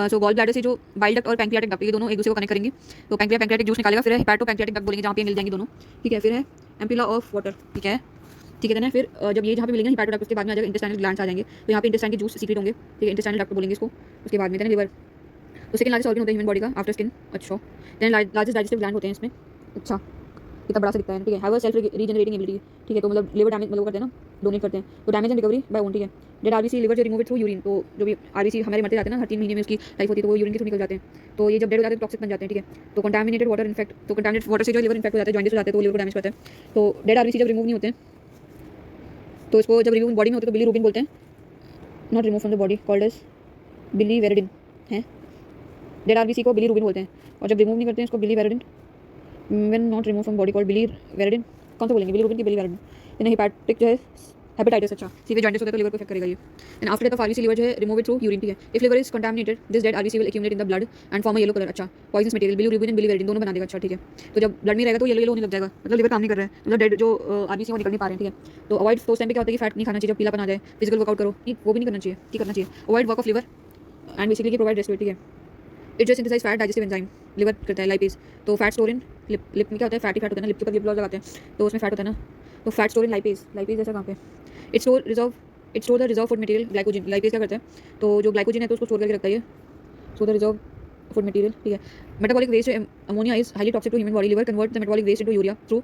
सो गॉल ब्लैडर से जो बाइल डक्ट और पैंक्रियाटिक डक्ट ये दोनों एक दूसरे को कनेक्ट करेंगे, तो पैंक्रियाटिक जूस निकालेगा, फिर है हिपैटो पैंक्रियाटिक डक्ट बोलेंगे जहाँ पे मिल जाएंगे दोनों, ठीक है। फिर है एम्पिला ऑफ वाटर, ठीक है, ठीक है। फिर जब ये जहाँ पे मिलेंगे हिपैटो डक्ट, उसके बाद में आ जाएगा इंटेस्टाइनल ग्लैंड्स आ जाएंगे, तो यहाँ पे इंटेस्टाइन के जूस सीक्रेट होंगे, ठीक है, इंटेस्टाइनल डक्ट बोलेंगे इसको। उसके बाद में लिवर, तो सेकंड लार्जेस्ट ऑर्गन होता है ह्यूमन बॉडी का आफ्टर स्किन, अच्छा। देन लार्जेस्ट डाइजेस्टिव ग्लैंड होते हैं इसमें, अच्छा, कितना बड़ा सा दिखता है, ठीक है। Have a self regenerating ability, ठीक है, तो मतलब लिवर डैमेज मतलब करते हैं ना, डोनेट करते हैं, तो damage and recovery by own, ठीक है। डेड आरबीसी लिवर जो रिमूव इट थ्रू यूरिन, तो जो भी आरबीसी हमारे मरते जाते हैं ना, हर 3 महीने में उसकी लाइफ होती है, तो वो यूरिन के थ्रू निकल जाते हैं, तो ये जब डेड हो जाते हैं टॉक्सिक बन जाते हैं, ठीक है। तो कंटामिनेटेड वाटर इन्फेक्ट, तो कंटामिनेटेड वाटर से जो लिवर इन्फेक्ट हो जाता है, जॉइंटिस हो जाते हैं, तो लिवर को डैमेज करता है। तो डेड आरबीसी जब रिमूव नहीं होते हैं, तो इसको जब रिमूव बॉडी में होते हैं तो बिलीरुबिन बोलते हैं, not remove from the body, called as biliverdin है। डेड आरबीसी को बिलीरुबिन बोलते हैं, और जब रिमूव नहीं करते हैं इसको biliverdin, when not remove from body called biliverdin, कौन सा बोलेंगे, बिलीरुबिन की बिलीवेरिडिन। यानी हिपैटिक जो है हेपेटाइटिस, अच्छा, सीवे जॉइंटिस होता है तो लिवर को इफेक्ट करेगा ये। And after death of RBC liver जो है रिमूव इट थ्रू यूरिन, ठीक है। If liver is contaminated this dead RBC will accumulate in the blood and form a yellow colour, अच्छा, पॉइजनस मटेरियल, बिलीरुबिन एंड बिलीवेरिडिन दोनों बना देगा, अच्छा, ठीक है। तो जब ब्लड में रहेगा तो येलो येलो होने लग जाएगा, मतलब लिवर काम नहीं कर रहा है, मतलब डेड जो आरबीसी वो निकल नहीं पा रहे हैं, ठीक है। तो अवॉइड, तो उस टाइम पे क्या होता है कि फैट नहीं खाना चाहिए जब पीलापन आ जाए, फिजिकल वर्कआउट करो, नहीं वो भी नहीं करना चाहिए, ठीक करना चाहिए। Avoid work of liver and basically provide rest, ठीक है। इट जो synthesise fat digestive enzyme, liver करता है लाइपेज, तो फैट स्टोर इन लिप में क्या होता है, फैटी फैट होता है ना, लिप के ऊपर लिप ग्लॉस लगाते हैं तो उसमें फैट होता है ना, तो fat store in lipase, lipase जैसा कहाँ पे, it store the reserve food material glycogen, lipase क्या करता है, तो जो ग्लाइकोजन है तो उसको स्टोर करके रखता है, so the reserve food material, ठीक है। Metabolic waste ammonia is highly toxic to human body, liver convert the metabolic waste into urea through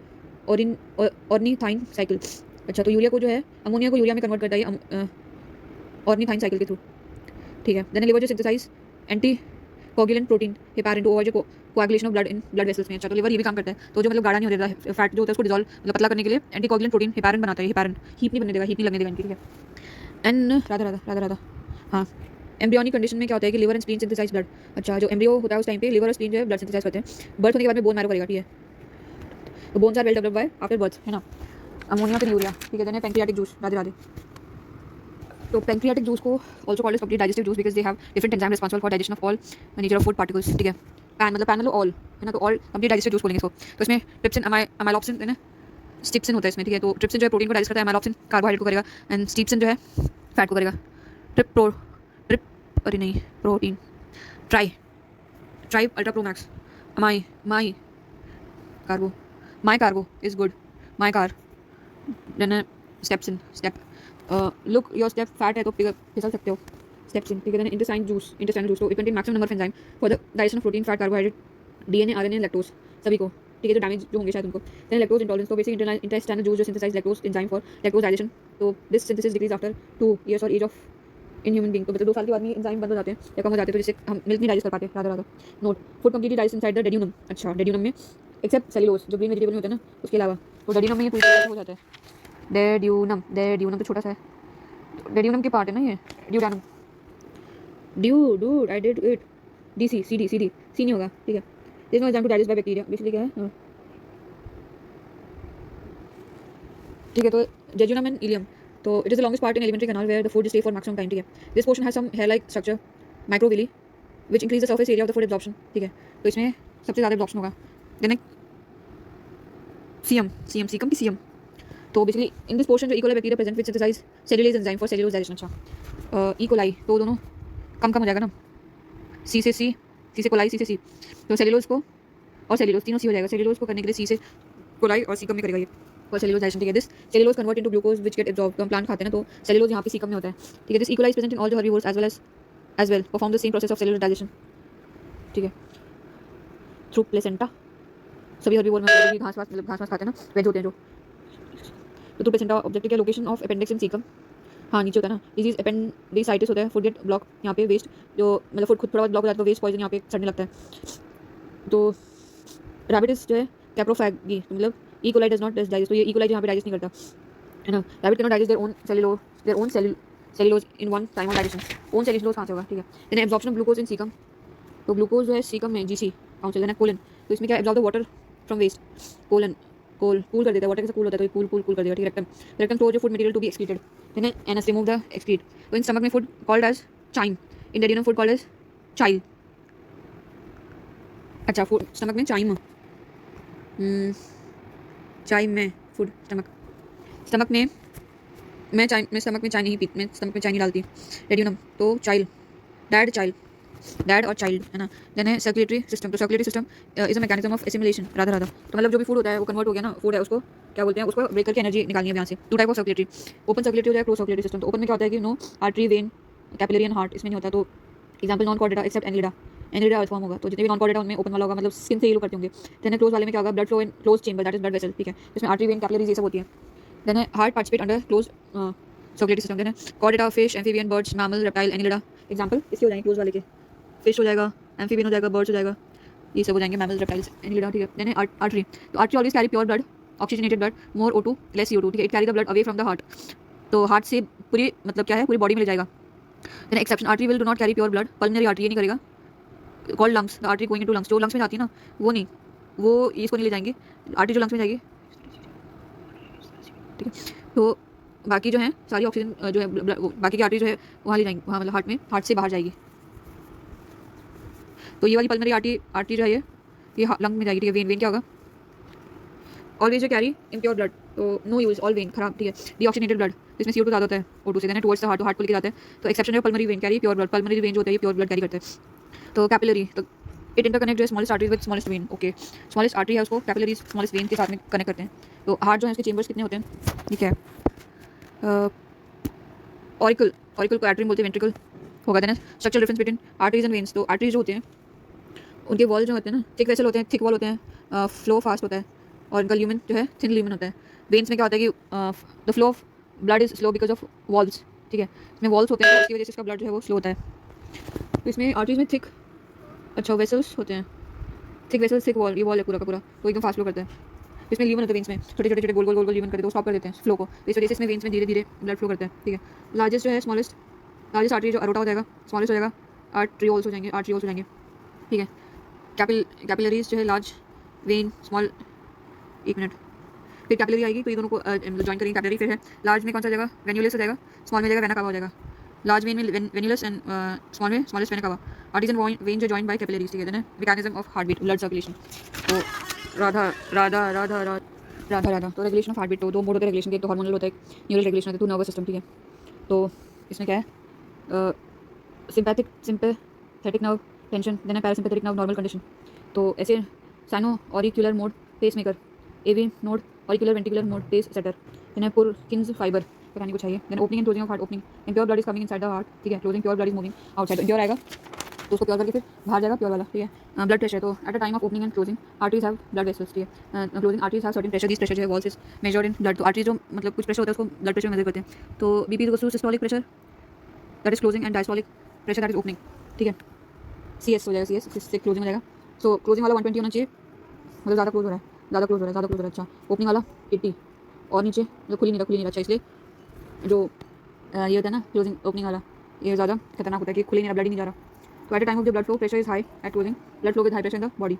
ornithine cycle, अच्छा, तो यूरिया को जो है अमोनिया को यूरिया में कन्वर्ट करता है ऑर्निथाइन साइकिल के थ्रू, ठीक है। देन लिवर जो synthesise anticoagulant protein heparin to avoid coagulation of blood in blood vessels में, अच्छा, तो लिवर ये भी काम करता है, तो जो मतलब गाढ़ा नहीं हो देता फैट जो होता है उसको डिजॉल्व मतलब पतला करने के लिए एंटी कोगुलेंट प्रोटीन हेपारिन बनाता है, हेपारिन हीप नहीं बनने देगा, हीप नहीं लगने देगा इनकी, ठीक है। एंड राधा हाँ, एम्ब्रियोनिक कंडीशन में क्या होता है कि liver and spleen synthesise blood, अच्छा, जो एम्ब्रियो होता है उस टाइम पे लिवर और स्प्लीन जो है ब्लड सिंथेसाइज करते हैं, बर्थ होने के बाद में बोन मैरो करेगा, ठीक है, तो bones are well developed by after birth, है ना। अमोनिया फिर यूरिया, ठीक है। देन पैंक्रियाटिक जूस, राधे, तो पैंक्रियाटिक जूस को also called as complete digestive juice because they have different enzyme responsible for digestion of all nature of food particles, ठीक है। Pan मतलब ऑल है ना, तो ऑल कंप्लीट डाइजेस्टिव जूस बोलेंगे इसको, तो इसमें ट्रिप्सिन अमाइलॉप्सिन है ना, स्टिप्सिन होता है इसमें, ठीक है। तो ट्रिप्सिन जो है प्रोटीन को डाइजेस्ट करता है, अमाइलॉप्सिन कार्बोहाइड्रेट को करेगा, एंड स्टिप्सिन जो है फैट को करेगा। अरे नहीं, protein tribe ultra pro max, my carbo is good, my car, then steapsin step, look your step fat है तो फिसल सकते हो, स्टेप्सिन, ठीक है। इंटेस्टाइनल जूस तो it contain maximum number of enzyme for the digestion of protein, fat, carbohydrate, DNA, RNA, lactose सभी को, ठीक है, जो डैमेज जो होंगे शायद उनको। देन लैक्टोज इंटॉलरेंस, तो बेसिक इंटेस्टाइनल जूस जो synthesize lactose enzyme for lactose digestion, तो this synthesis decrease after 2 years और age of in human being, तो मतलब 2 साल के बाद में एंजाइम बंद हो जाते हैं या कम हो जाते हैं, तो जिससे हम मिल्क नहीं डाइजेस्ट कर पाते, Radha. Note, food completely digest inside the duodenum, अच्छा, डेड्यूनम में एक्सेप्ट सेलुलोज जो ग्रीन वेजिटेबल में होता है ना उसके अलावा, तो डेड्यूनम में ये पूरी तरह से हो जाता है। डेड्यूनम तो छोटा सा है, डेड्यूनम के पार्ट है ना ये, duodenum, dude I did it, सी नहीं होगा, ठीक है। This no enzyme to digest by bacteria, basically क्या है, ठीक है। तो जेजुनम एंड इलियम, तो it is the longest part in alimentary canal where the food stay for maximum time, ठीक है। This portion has some hair like structure microvilli which increase the surface area of the food absorption, ठीक है, तो इसमें सबसे ज़्यादा absorption होगा। Then caecum, तो बेसिकली इन दिस पोर्शन जो E coli bacteria present which synthesise cellulase enzyme for cellulose digestion, अच्छा, इकोलाई तो दोनों कम हो जाएगा ना, सी से कोलाई, सी से सी, तो सेल्यूलोज को और सेल्यूलोज तीनों सी हो जाएगा, सेल्यूलोज को करने के लिए सी से कोलाई और सी कम में करेगा ये और सेल्यूलोज डाइजेशन, ठीक है। This cellulose convert into glucose which get absorbed, तो हम प्लांट खाते हैं ना तो सेल्यूलोज यहाँ पे सी कम में होता है, ठीक है। This E coli is present in all the herbivores as well perform the same process of cellulose digestion, ठीक है, थ्रू प्लेसेंटा, सभी हर्बीवोर में घास वास खाते हैं ना, वेज होते हैं जो, तो थ्रू प्लेसेंटा। ऑब्जेक्टिव क्या, location of appendix in caecum, हाँ नीचे होता है ना, डिजीज एपेंडिसाइटिस होता है, फूड गेट ब्लॉक, यहाँ पे वेस्ट जो मतलब फूड खुद थोड़ा बहुत ब्लॉक हो जाता है, तो वेस्ट पॉइजन यहाँ पे सड़ने लगता है। तो रैबिटिस जो है कैप्रोफैगी, मतलब E coli does not digest, तो ये ई कोलाई यहाँ पे डाइजेस्ट नहीं करता है ना, rabbit can not digest their own cellulose in one time of digestion, own cellulose कहाँ से होगा, ठीक है। Then absorption of glucose in caecum, तो ग्लूकोज जो है सीकम में जीसी काउंसिल है कोलन, तो इसमें क्या absorb the water from waste, cool कर देता है, वाटर कैसे कूल होता है तो कूल कर देगा, ठीक है। रेक्टम स्टोर जो food material to be excreted, then anus remove the excrete, तो इन स्टमक में food called as chyme, in duodenum food called as chyle, अच्छा, फूड स्टमक में चाइम में फूड स्टमक में मैं स्टमक में चाय नहीं पी, मैं स्टमक में चाय नहीं डालती। रेड्यूनम तो चाइल्ड, डैड और चाइल्ड है ना। देन है सर्कुलेटरी सिस्टम, तो circulatory system is a mechanism of assimilation. Radha Radha, तो मतलब जो भी फूड होता है वो कन्वर्ट हो गया ना, फूड है उसको क्या बोलते हैं, उसको ब्रेक करके एनर्जी निकालनी है यहाँ से। Two type of circulatory, open circulatory हो जाए, क्लोज सर्कुलेटरी सिस्टम। तो ओपन में क्या होता है कि no artery, vein, capillary and heart, इसमें नहीं होता। तो example non chordata except annelida, annelida earthworm होगा, तो जितने भी नॉन कॉर्डेटा उनमें ओपन वाला होगा, मतलब स्किन से ही करते होंगे। देन क्लोज वाले में क्या होगा, blood flow in close chamber, that is blood vessel, ठीक है, इसमें आर्टरी, वेन, कैपिलरीज ये सब होती है। देन है heart participate under close circulatory system. Then है chordata, fish, amphibian, birds, mammal, reptile, annelida. Example इसके हो जाएंगे क्लोज वाले के, फिश हो जाएगा, एम्फीबियन हो जाएगा, बर्ड्स हो जाएगा, ये सब हो जाएंगे, मैमल्स, रेप्टाइल्स, एनलिडा, ठीक है। देन आर्टरी, तो artery always carry pure blood, oxygenated blood, more O2 less CO2, ठीक है, it carry the blood away from the heart, तो हार्ट से पूरी मतलब क्या है, पूरी बॉडी में ले जाएगा। Then exception, artery will do not carry pure blood, pulmonary artery ये नहीं करेगा। Called lungs, the artery going into lungs, जो लंग्स में जाती है ना वो नहीं, वो इसको नहीं ले जाएंगे, आर्टरी जो लंग्स में जाएगी, ठीक है। तो बाकी जो है सारी ऑक्सीजन जो है बाकी की आर्टरी जो है वहाँ ले जाएंगी, वहाँ मतलब हार्ट में, हार्ट से बाहर जाएगी। तो ये वाली पल्मोनरी आर्टरी जो है ये लंग में जाएगी, ठीक है। वेन, वेन क्या होगा, ऑलवेज कैरी इम्प्योर ब्लड, तो नो यूज ऑल वेन खराब, ठीक है। डीऑक्सीनेटेड ब्लड, इसमें CO2 ज़्यादा होता है, O2 से, देन टुवर्ड्स द हार्ट, तो हार्ट को लेके जाता है। तो एक्सेप्शन है pulmonary vein carry pure blood, pulmonary vein जो होता है ये प्योर ब्लड कैरी करता है। तो कैपिलरी, तो इट इंटरकनेक्ट जो है smallest artery with smallest when, okay, smallest artery है उसको कैपिलरी स्मॉलेस्ट वेन के साथ में कनेक्ट करते हैं। तो हार्ट जो है इसके चेंबर्स कितने होते हैं, ठीक है। ऑरिकल, ऑरिकल को आर्टरी बोलते हैं, वेंट्रिकल होगा। Then structural difference between arteries and veins, तो आर्टरीज जो होते हैं उनके वॉल जो होते हैं ना, थिक वेसल होते हैं, थिक वॉल होते हैं, फ्लो फास्ट होता है, और उनका ल्यूमन जो है थिन ल्यूमन होता है। वेन्स में क्या होता है कि the flow of blood is slow because of walls, ठीक है, इसमें वॉल्स होते हैं, तो उसकी वजह से इसका ब्लड जो है वो स्लो होता है। तो इसमें आर्टरीज में थिक अच्छा वेसल्स होते हैं, थिक वेसल्स, थिक वॉल, ये वॉल है पूरा का पूरा, तो एकदम फास्ट फ्लो करता है। इसमें ल्यूमन होता है वेन्स में, छोटे छोटे छोटे गोल गोल गोल गोल ल्यूमन करते हैं, तो स्टॉप कर देते हैं फ्लो को, तो इस वजह से इसमें वेन्स में धीरे धीरे ब्लड फ्लो करता है, ठीक है। लार्जेस्ट जो है स्मॉलेस्ट, लार्जेस्ट आर्टरी जो अरोटा हो जाएगा, स्मॉलेस्ट हो जाएगा आर्ट्रियोल्स हो जाएंगे, आर्ट्रियोल्स हो जाएंगे, ठीक है। कैपिलरीज जो है लार्ज, वेन स्मॉल, एक मिनट, फिर कैपिलरी आएगी, तो ये दोनों को ज्वाइन करेंगे कैपिलरी। फिर है लार्ज में कौन सा जाएगा, वेन्यूलस हो जाएगा, स्मॉल में जाएगा वेना कावा हो जाएगा। लार्ज वेन में वेन्यूलस एंड स्मॉल में स्मॉलेस्ट वेना कावा। आर्टिजन वेन जो जॉइन बाय कैपिलरीज, ठीक है। Then mechanism of heart beat, blood circulation, तो राधा राधा राधा राधा राधा राधा, तो रेगुलेशन ऑफ हार्ट बीट, तो दो मोड होते हैं रेगुलेशन के, एक तो हार्मोनल होता है, एक न्यूरल रेगुलेशन होता है, टू नर्वस सिस्टम, ठीक है। तो इसमें क्या है, सिंपैथेटिक नर्व टेंशन, देन है पैरासिम्पैथेटिक नर्व नॉर्मल कंडीशन, तो ऐसे sino auricular node pacemaker, AV node auricular ventricular node pacesetter, then है पुरकिन्स फाइबर, पता नहीं कुछ चाहिए। Then opening and closing of heart, opening impure blood is coming inside the heart, ठीक है, closing pure blood is moving outside, impure आएगा तो उसको प्योर करके फिर बाहर जाएगा प्योर वाला, ठीक है। ब्लड प्रेशर, तो at a time of opening and closing arteries have blood vessels, ठीक है, closing arteries have certain pressure, this pressure जो है walls is measured in blood, तो आर्टरीज जो मतलब कुछ प्रेशर होता है उसको ब्लड प्रेशर मेजर करते हैं। तो BP equals to systolic pressure that is closing and diastolic pressure that is opening, ठीक है। CS हो जाएगा, CS से क्लोजिंग हो जाएगा, सो क्लोजिंग वाला 120 होना चाहिए, मतलब ज़्यादा क्लोज हो रहा है, ज़्यादा क्लोज हो रहा है, ज़्यादा क्लोज हो रहा है, अच्छा। ओपनिंग वाला 80 और नीचे मतलब खुली नहीं रहा, अच्छा, इसलिए जो ये होता है ना क्लोजिंग ओपनिंग वाला, ये ज़्यादा खतरनाक होता है कि खुली नहीं रहा, ब्लड ही नहीं जा रहा। तो at a time of the blood flow pressure is high at closing, blood flow with high pressure in the body,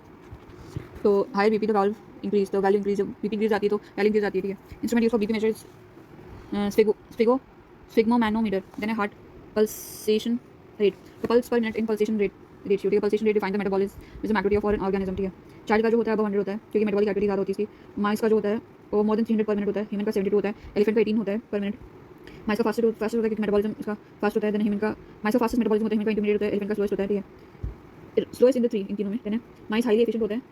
तो high BP the valve increase, तो वैल्यू इंक्रीज, BP इंक्रीज आती है तो वैल्यू इंक्रीज आती है, ठीक है। Instrument use for BP measures sphygmomanometer, then है हार्ट पल्सेशन रेट, तो pulse per minute in pulsation rate ratio, ठीक है। Pulsation rate define the metabolism is activity of an organism, ठीक है। चाइल्ड का जो होता है 100 होता है क्योंकि मेटाबॉलिक एक्टिविटी ज़्यादा होती है इसकी। माइस का जो होता है वो मोर देन 300 पर मिनट होता है, ह्यूमन का 72 होता है, एलिफेंट का 18 होता है पर मिनट। माइस का फास्ट होता है क्योंकि मेटाबॉलिज्म इसका फास्ट होता है, देन ह्यूमन का माइस का फास्टेस्ट मेटाबॉलिज्म होता है, ह्यूमन का इंटरमीडिएट होता है, एलिफेंट का स्लोएस्ट होता है, ठीक है। स्लोएस्ट इन द 3 इन तीनों में, देन माइस हाईली एफिशिएंट होता है,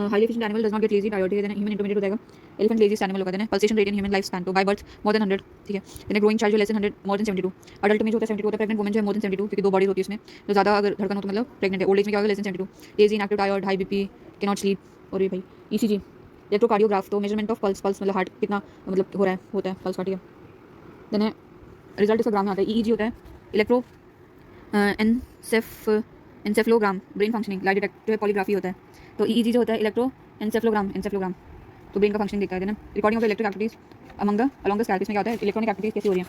highly efficient animal does not get lazy tired, ठीक है। देन ह्यूमन इंटरमीडिएट हो जाएगा, एलिफेंट लेजीस्ट एनिमल होगा। Then pulsation rate in human life span, तो बाय बर्थ मोर देन 100, ठीक है। देन ग्रोइंग चाइल्ड जो less than 100 more than 72, adult में जो होता है 72 होता है, प्रेग्नेंट वुमन जो है मोर देन 72 क्योंकि दो बॉडीज होती है उसमें, तो ज़्यादा अगर धड़कन हो तो मतलब प्रेग्नेंट है। ओल्ड एज में क्या होगा, less than 72, lazy, inactive, tired, high BP, can not sleep. और ये भाई ECG इलेक्ट्रोकार्डियोग्राफ, तो मेजरमेंट ऑफ पल्स, पल्स मतलब हार्ट कितना मतलब हो रहा है, होता है पल्स का, ठीक है। देन है रिजल्ट इसका ग्राम में आता है। EEG होता है electroencephalogram, brain functioning, light detector है, पॉलीग्राफी होता है। तो EEG जो होता है इलेक्ट्रो एनसेफलोग्राम, तो ब्रेन का फंक्शन देखता है। Then recording of electric activities along the scalp, में क्या होता है, इलेक्ट्रॉनिक एक्टिविटीज कैसी हो रही है,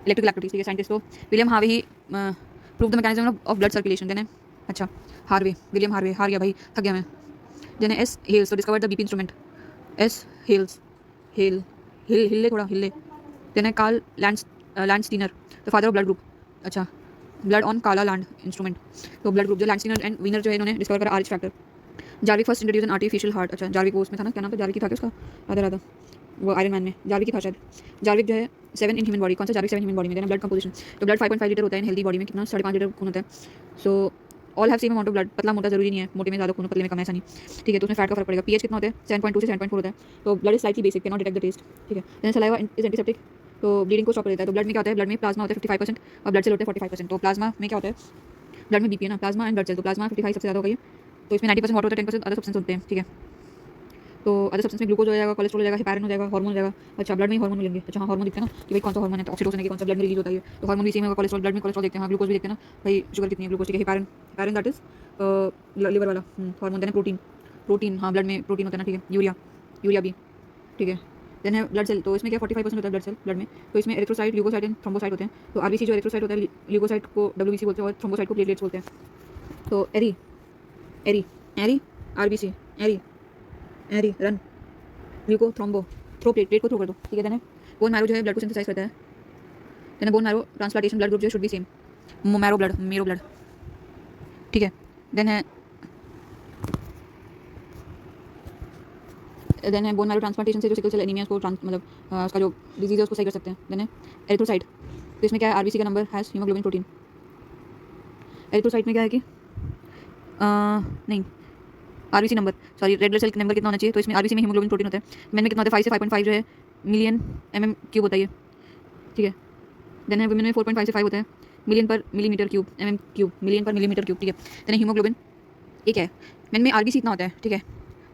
इलेक्ट्रिकल एक्टिविटीज, ठीक है। साइंटिस्ट तो William Harvey prove the mechanism of blood circulation, then अच्छा हार्वे, विलियम हार्वे, हार गया भाई, थक गया मैं। देन S हेल्स, तो discovered the BP instrument, S Hales, हिले थोड़ा हिले। Then Karl Landsteiner, the father of blood group, अच्छा ब्लड ऑन काला लैंड इंस्ट्रूमेंट, तो ब्लड ग्रुप जो लैंडस्टीनर एंड वीनर जो है इन्होंने डिस्कवर करा RH factor. Jarvik first introduce an artificial heart, अच्छा जार्विक वो उसमें था ना, क्या नाम था जार्विक ही था क्या उसका, राधा राधा। वो आयरन मैन में जारविक की था शायद। जारविक जो है 7 इन ह्यूमन बॉडी, कौन सा जारविक 7 ह्यूमन बॉडी में, देना ब्लड कंपोजिशन। तो ब्लड 5.5 लीटर होता है इन हेल्दी बॉडी में, कितना 5.5 लीटर खून होता है। So all have same amount of blood, पतला मोटा जरूरी नहीं है, मोटे में ज़्यादा खून पतले में कम, ऐसा नहीं, ठीक है। तो उसमें फैट का फर्क पड़ेगा। पीएच कितना होता है 7.2 से 7.4 होता है। तो blood is slightly basic, can not detect the test, ठीक है। देन सलाइवा इज एंटीसेप्टिक, तो ब्लीडिंग को स्टॉप कर देता है। तो ब्लड में क्या होता है, ब्लड में प्लाज्मा होता है 55% और ब्लड सेल होते हैं 45%। तो प्लाज्मा में क्या होता है, ब्लड में बीपी है ना, प्लाज्मा एंड ब्लड सेल। तो प्लाज्मा 55 सबसे ज़्यादा हो गई है, तो इसमें 90% वाटर होता है, 10% अदर सब्सटेंस होते हैं, ठीक है। तो अदर सब्सटेंस में ग्लूकोज हो जाएगा, कोलेस्ट्रॉल हो जाएगा, हेपारिन हो जाएगा, हार्मोन हो जाएगा। अच्छा ब्लड में ही हार्मोन मिलेंगे। अच्छा हाँ, हार्मोन दिखते हैं ना कि भाई कौन सा हार्मोन है, तो ऑक्सीटोसिन है कि कौन सा ब्लड में रिलीज होता है, तो हार्मोन भी सेम होगा। कोलेस्ट्रॉल ब्लड में कोलेस्ट्रॉल देखते हैं, हाँ ग्लूकोज भी देखते हैं ना भाई, शुगर कितनी है, ग्लूकोज, ठीक है। Heparin, heparin that is liver वाला हार्मोन। देन प्रोटीन, प्रोटीन हाँ ब्लड में प्रोटीन होता है ना, ठीक है। यूरिया, यूरिया भी, ठीक है। देन है ब्लड सेल, तो इसमें क्या 45% होता है ब्लड सेल ब्लड में। तो इसमें एरिथ्रोसाइट, ल्यूकोसाइट एंड थ्रोम्बोसाइट होते हैं। तो आरबीसी जो एरिथ्रोसाइट होता है, ल्यूकोसाइट को डब्ल्यूबीसी बोलते हैं और थ्रोम्बोसाइट को प्लेटलेट्स बोलते हैं। तो एरी एरी एरी आरबीसी, एरी एरी run, leuco thrombo, throw plate को थ्रो कर दो, ठीक है। देन बोन मैरो जो है ब्लड को सिंथेसाइज करता है। देन bone marrow transplantation, blood group जो should be same, marrow blood, marrow blood, ठीक है। देन है बोन मैरो ट्रांसप्लांटेशन से जो सिकल सेल एनीमिया को मतलब उसका जो डिजीज है उसको सही कर सकते हैं। देन है एरिथ्रोसाइट, तो इसमें क्या है, आरबीसी का number has haemoglobin protein. Erythrocyte में क्या है कि नहीं RBC number, sorry red blood cell number कितना होना चाहिए, तो इसमें आरबीसी में हीमोग्लोबिन प्रोटीन होता है। मैन में कितना होता है 5 से 5.5 जो है मिलियन mm क्यूब होता है ये, ठीक है। देन है वुमेन में 4.5 से 5 होता है मिलियन पर millimetre cube, mm cube, million पर मिलीमीटर क्यूब, ठीक है। देन हीमोग्लोबिन एक है, मैन में आरबीसी इतना होता है, ठीक है।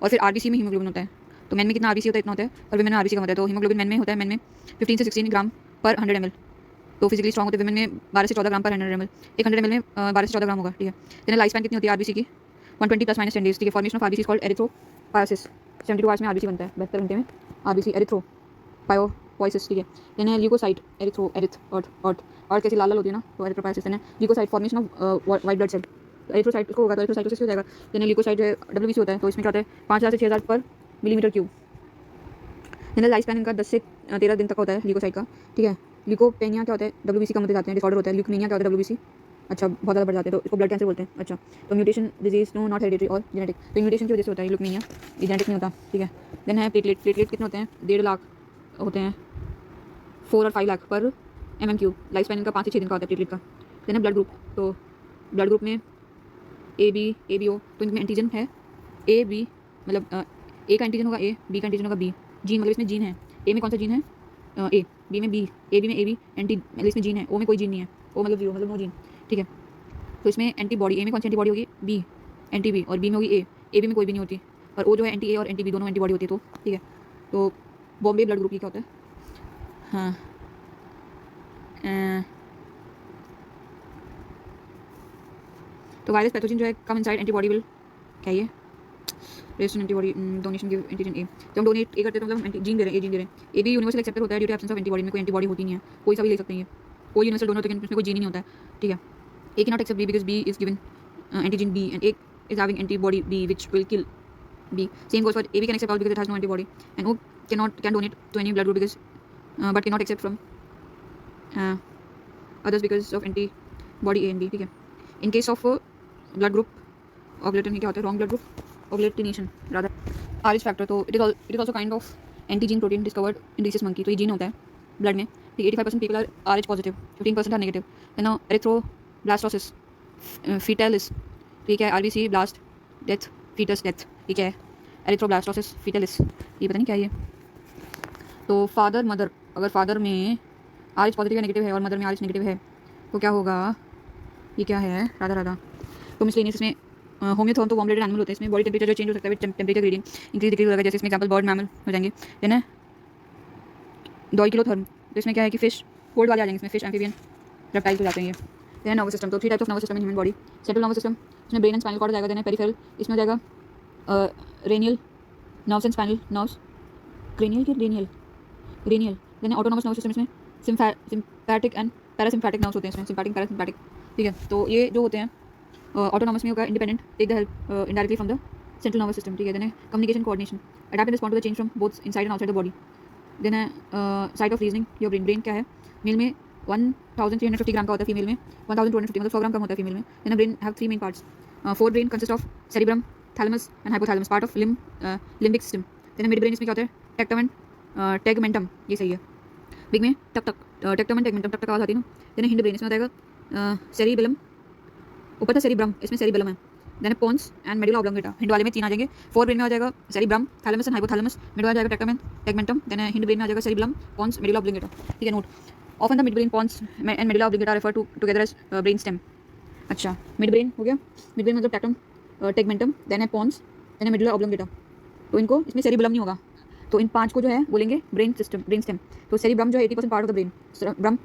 और फिर आरबीसी में हीमोग्लोबिन होता है, तो मैन में कितना आरबीसी होता है इतना होता है, और वुमेन में आरबीसी कम होता है। तो हीमोग्लोबिन मैन में होता है, मैन में 15 से 16 ग्राम पर 100 ml। तो फिजिकली स्ट्रॉन्ग होते हैं वुमेन में 12 से 14 ग्राम पर 100 ml, एक 100 ml में 12 से 14 ग्राम होगा, ठीक है। देन लाइफ स्पैन कितनी होती है आरबीसी की 120 प्लस माइनस 10 डेज, ठीक है। Formation of RBC is called erythropoiesis, 72 hours में आरबीसी बनता है, 72 घंटे में आरबीसी एरिथ्रोपायोसिस, ठीक है। देन है ल्यूकोसाइट, एरिथ्रो एरिथ और कैसी लाल लाल होती है ना, तो एरिथ्रोपायोसिस। देन है leucocyte, formation of white blood cell, erythrocyte को होगा तो एरिथ्रोसाइटोसिस हो जाएगा। देन ल्यूकोसाइट जो है डब्ल्यूबीसी होता है, तो इसमें क्या होता है 5000 से 6000 पर millimetre cube. Then life span इनका 10 से 13 दिन तक होता है ल्यूकोसाइट का, ठीक है। ल्यूकोपेनिया क्या होता है, डब्ल्यूबीसी कम होते जाते हैं, डिसऑर्डर होता है। ल्यूकेमिया क्या होता है, डब्ल्यूबीसी अच्छा बहुत ज़्यादा बढ़ जाते हैं, तो इसको ब्लड कैंसर बोलते हैं, अच्छा। तो mutation disease no not hereditary और जेनेटिक, तो म्यूटेशन की वजह से होता है ल्यूकेमिया, ये जेनेटिक नहीं होता, ठीक है। देन है प्लेटलेट, प्लेटलेट कितने होते हैं 1.5 लाख होते हैं, 4 और 5 लाख पर mm क्यूब। लाइफ स्पैन इनका 5 से 6 दिन का होता है प्लेटलेट का। देन है ब्लड ग्रुप, तो ब्लड ग्रुप में ए बी ओ, तो इनमें एंटीजन है ए बी, मतलब ए का एंटीजन होगा ए, बी का एंटीजन होगा बी। जीन मतलब इसमें जीन है, ए में कौन सा जीन है ए, बी में बी, ए बी में ए बी, एंटी मतलब इसमें जीन है, ओ में कोई जीन नहीं है, ओ मतलब जीरो मतलब नो जीन, ठीक है। तो इसमें एंटीबॉडी, ए में कौन सी एंटीबॉडी होगी बी, एंटी बी, और बी में होगी ए बी में कोई भी नहीं होती, और ओ जो है एंटी ए और एंटी बी दोनों एंटीबॉडी होती है, तो ठीक है। तो बॉम्बे ब्लड ग्रुप की क्या होता है, हाँ तो वायरस पैथोजन जो है कम इनसाइड एंटीबॉडी विल, क्या ये resistant antibody donation give antigen ए। जब हम डोनेट ए करते हैं तो मतलब जीन दे रहे हैं, ए जीन दे रहे हैं। ए भी यूनिवर्सल एक्सेप्टेड होता है due to absence of antibody, में कोई एंटीबॉडी होती नहीं है, कोई सा भी ले सकते हैं, कोई यूनिवर्सल डोनर होता है उसमें कोई जीन ही नहीं होता है, ठीक है। A can not accept B because B is given antigen B and A is having antibody B which will kill B. Same गोes for A B can accept all because it has no antibody, and O can donate to any blood group because but can not accept from others because of antibody A and B, ठीक है। In case of blood group agglutination क्या होता है, wrong blood group agglutination rather Rh factor, तो it is also kind of antigen protein discovered in rhesus monkey, तो ये gene होता है ब्लड में, ठीक है। 85% people are Rh positive, 15% are negative. Then erythroblastosis fetalis, ठीक है। RBC blast death fetus death, ठीक है। एरिथ्रोब्लास्टोसिस फीटलिस, ये पता नहीं क्या है ये। तो फादर मदर, अगर फादर में आरएच पॉजिटिव या नेगेटिव है और मदर में आरएच नेगेटिव है तो क्या होगा, ये क्या है राधा। तो मिसलेनियस में होम्योथर्म तो वार्म ब्लडेड एनिमल होते हैं, इसमें बॉडी टेम्परेचर जो चेंज हो सकता है, टेम्परेचर ग्रेडियंट इंक्रीज डिक्रीज होगा, जैसे इसमें एग्जांपल बर्ड मैमल हो जाएंगे। देन है डॉइकिलोथर्म, तो इसमें क्या है कि फिश कोल्ड वाले आ जाएंगे, इसमें फिश एम्फीबियन रेप्टाइल हो जाते हैं ये। देन नर्वस सिस्टम, तो 3 types of nervous system in human body. Central nervous system, इसमें ब्रेन एंड स्पाइनल कॉर्ड जाएगा। देन पेरिफेरल, इसमें हो जाएगा cranial nerves and spinal nerves, cranial की रेनियल। देन ऑटोनॉमस नर्वस सिस्टम, इसमें सिम्पैटिक एंड पैरासिम्पैटिक नर्व्स होते हैं, इसमें सिम्पैटिक पैरासिम्पैटिक, ठीक है। तो ये जो होते हैं ऑटोनॉमस में होगा independent, take the help indirectly from the central nervous system, ठीक है। देन है communication coordination, adapt and respond to the change from both inside and outside the body. Then है site of reasoning, your brain क्या है, mail में 1350 ग्राम का होता है, फीमेल में 1250 मतलब 100 ग्राम कम होता है फीमेल में। Then brain have 3 main parts, fore brain consist of cerebrum, thalamus and hypothalamus, part of limbic system. Then mid brain, इसमें क्या होता है टेक्टम एंड टेगमेंटम, ये सही है। बिग में टक टक, टेक्टम एंड टेगमेंटम, टक टक आवाज आती है ना। देन हिंड ब्रेन, इसमें आ जाएगा सेरिबेलम, ऊपर था सेरिब्रम, इसमें सेरिबेलम है। Then pons and medulla oblongata, hind वाले में 3 आ जाएंगे। फोर ब्रेन में आ जाएगा cerebrum, thalamus and hypothalamus, mid में आ जाएगा tectum and tegmentum, then hind brain में आ जाएगा सेरिबेलम, पोन्स, मेडुला ऑब्लोंगेटा। ठीक है, note often the mid brain, pons and medulla oblongata refer to together as brain stem. अच्छा, मिड ब्रेन हो गया, मिड ब्रेन मतलब टेक्टम, टेगमेंटम, देन है पोन्स, देन है मेडुला ऑब्लोंगेटा। तो इनको, इसमें सेरिबेलम नहीं होगा, तो इन 5 को जो है बोलेंगे ब्रेन सिस्टम, ब्रेन स्टेम। तो सेरिब्रम जो है 80% part of the brain, brum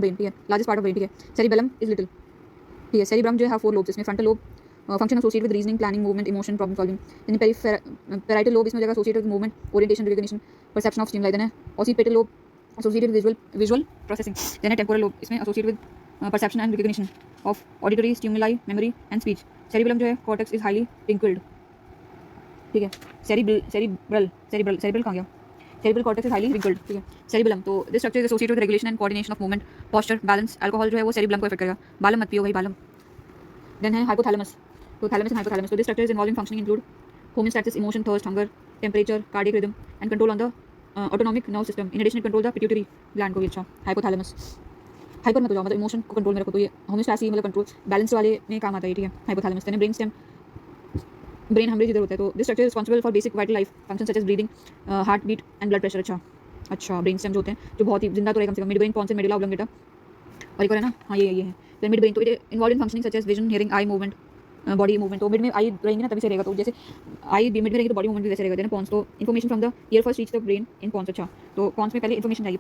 brain, ठीक है, लार्जेस्ट पार्ट ऑफ ब्रेन, ठीक है। सेरिबेलम इज लिटिल, ठीक है। सेरिब्रम जो है 4 लोब्स, इसमें frontal lobe function associated with reasoning, planning, movement, emotion, problem solving. Then parietal lobe, इसमें जगह associated with movement, orientation, recognition, perception of stimuli. Then है occipital lobe associated with visual processing. Then है temporal lobe, इसमें associated with perception and recognition of auditory stimuli, memory and speech. Cerebellum जो है cortex is highly टिंकल्ड, ठीक है। Cerebral कहाँ गया, cerebral cortex is highly wrinkled, ठीक है। cerebellum, तो this structure is associated with regulation and coordination of movement, posture, balance। Alcohol जो है वो cerebellum को इफेक्ट करेगा, बालम मत पियो भाई, बालम। देन है hypothalamus, तो thalamus and hypothalamus, तो this structure is involving functioning include homeostasis, emotion, thirst, hunger, temperature, cardiac rhythm and control on the autonomic nerve system। in addition it control the pituitary gland को भी। अच्छा, hypothalamus, hyper मत हो जाओ, मतलब emotion को control में रखो, तो ये होम्योस्टैसी मतलब कंट्रोल बैलेंस वाले में काम आता है, ठीक है, hypothalamus. Then brain stem, brain हमें जिधर होता है, तो this structure responsible for basic vital life function such as breathing, heart beat and blood pressure. अच्छा, ब्रेन स्टेम जो होते हैं, जो बहुत ही जिंदा तो रहे कम से कम, mid brain, pons and medulla oblongata. और एक और है ना, हाँ ये है। तो मिड ब्रेन, तो it involve in functioning such as vision, hearing, eye movement, body movement. तो मिड में आई रहेंगे ना तभी से रहेगा, तो जैसे आई मिड में रहेगी तो बॉडी मूवमेंट भी वैसे रहेगा। देन पोन्स, तो information from the ear first reach the brain in pons. अच्छा, तो पोन्स में पहले इन्फॉर्मेशन जाएगी,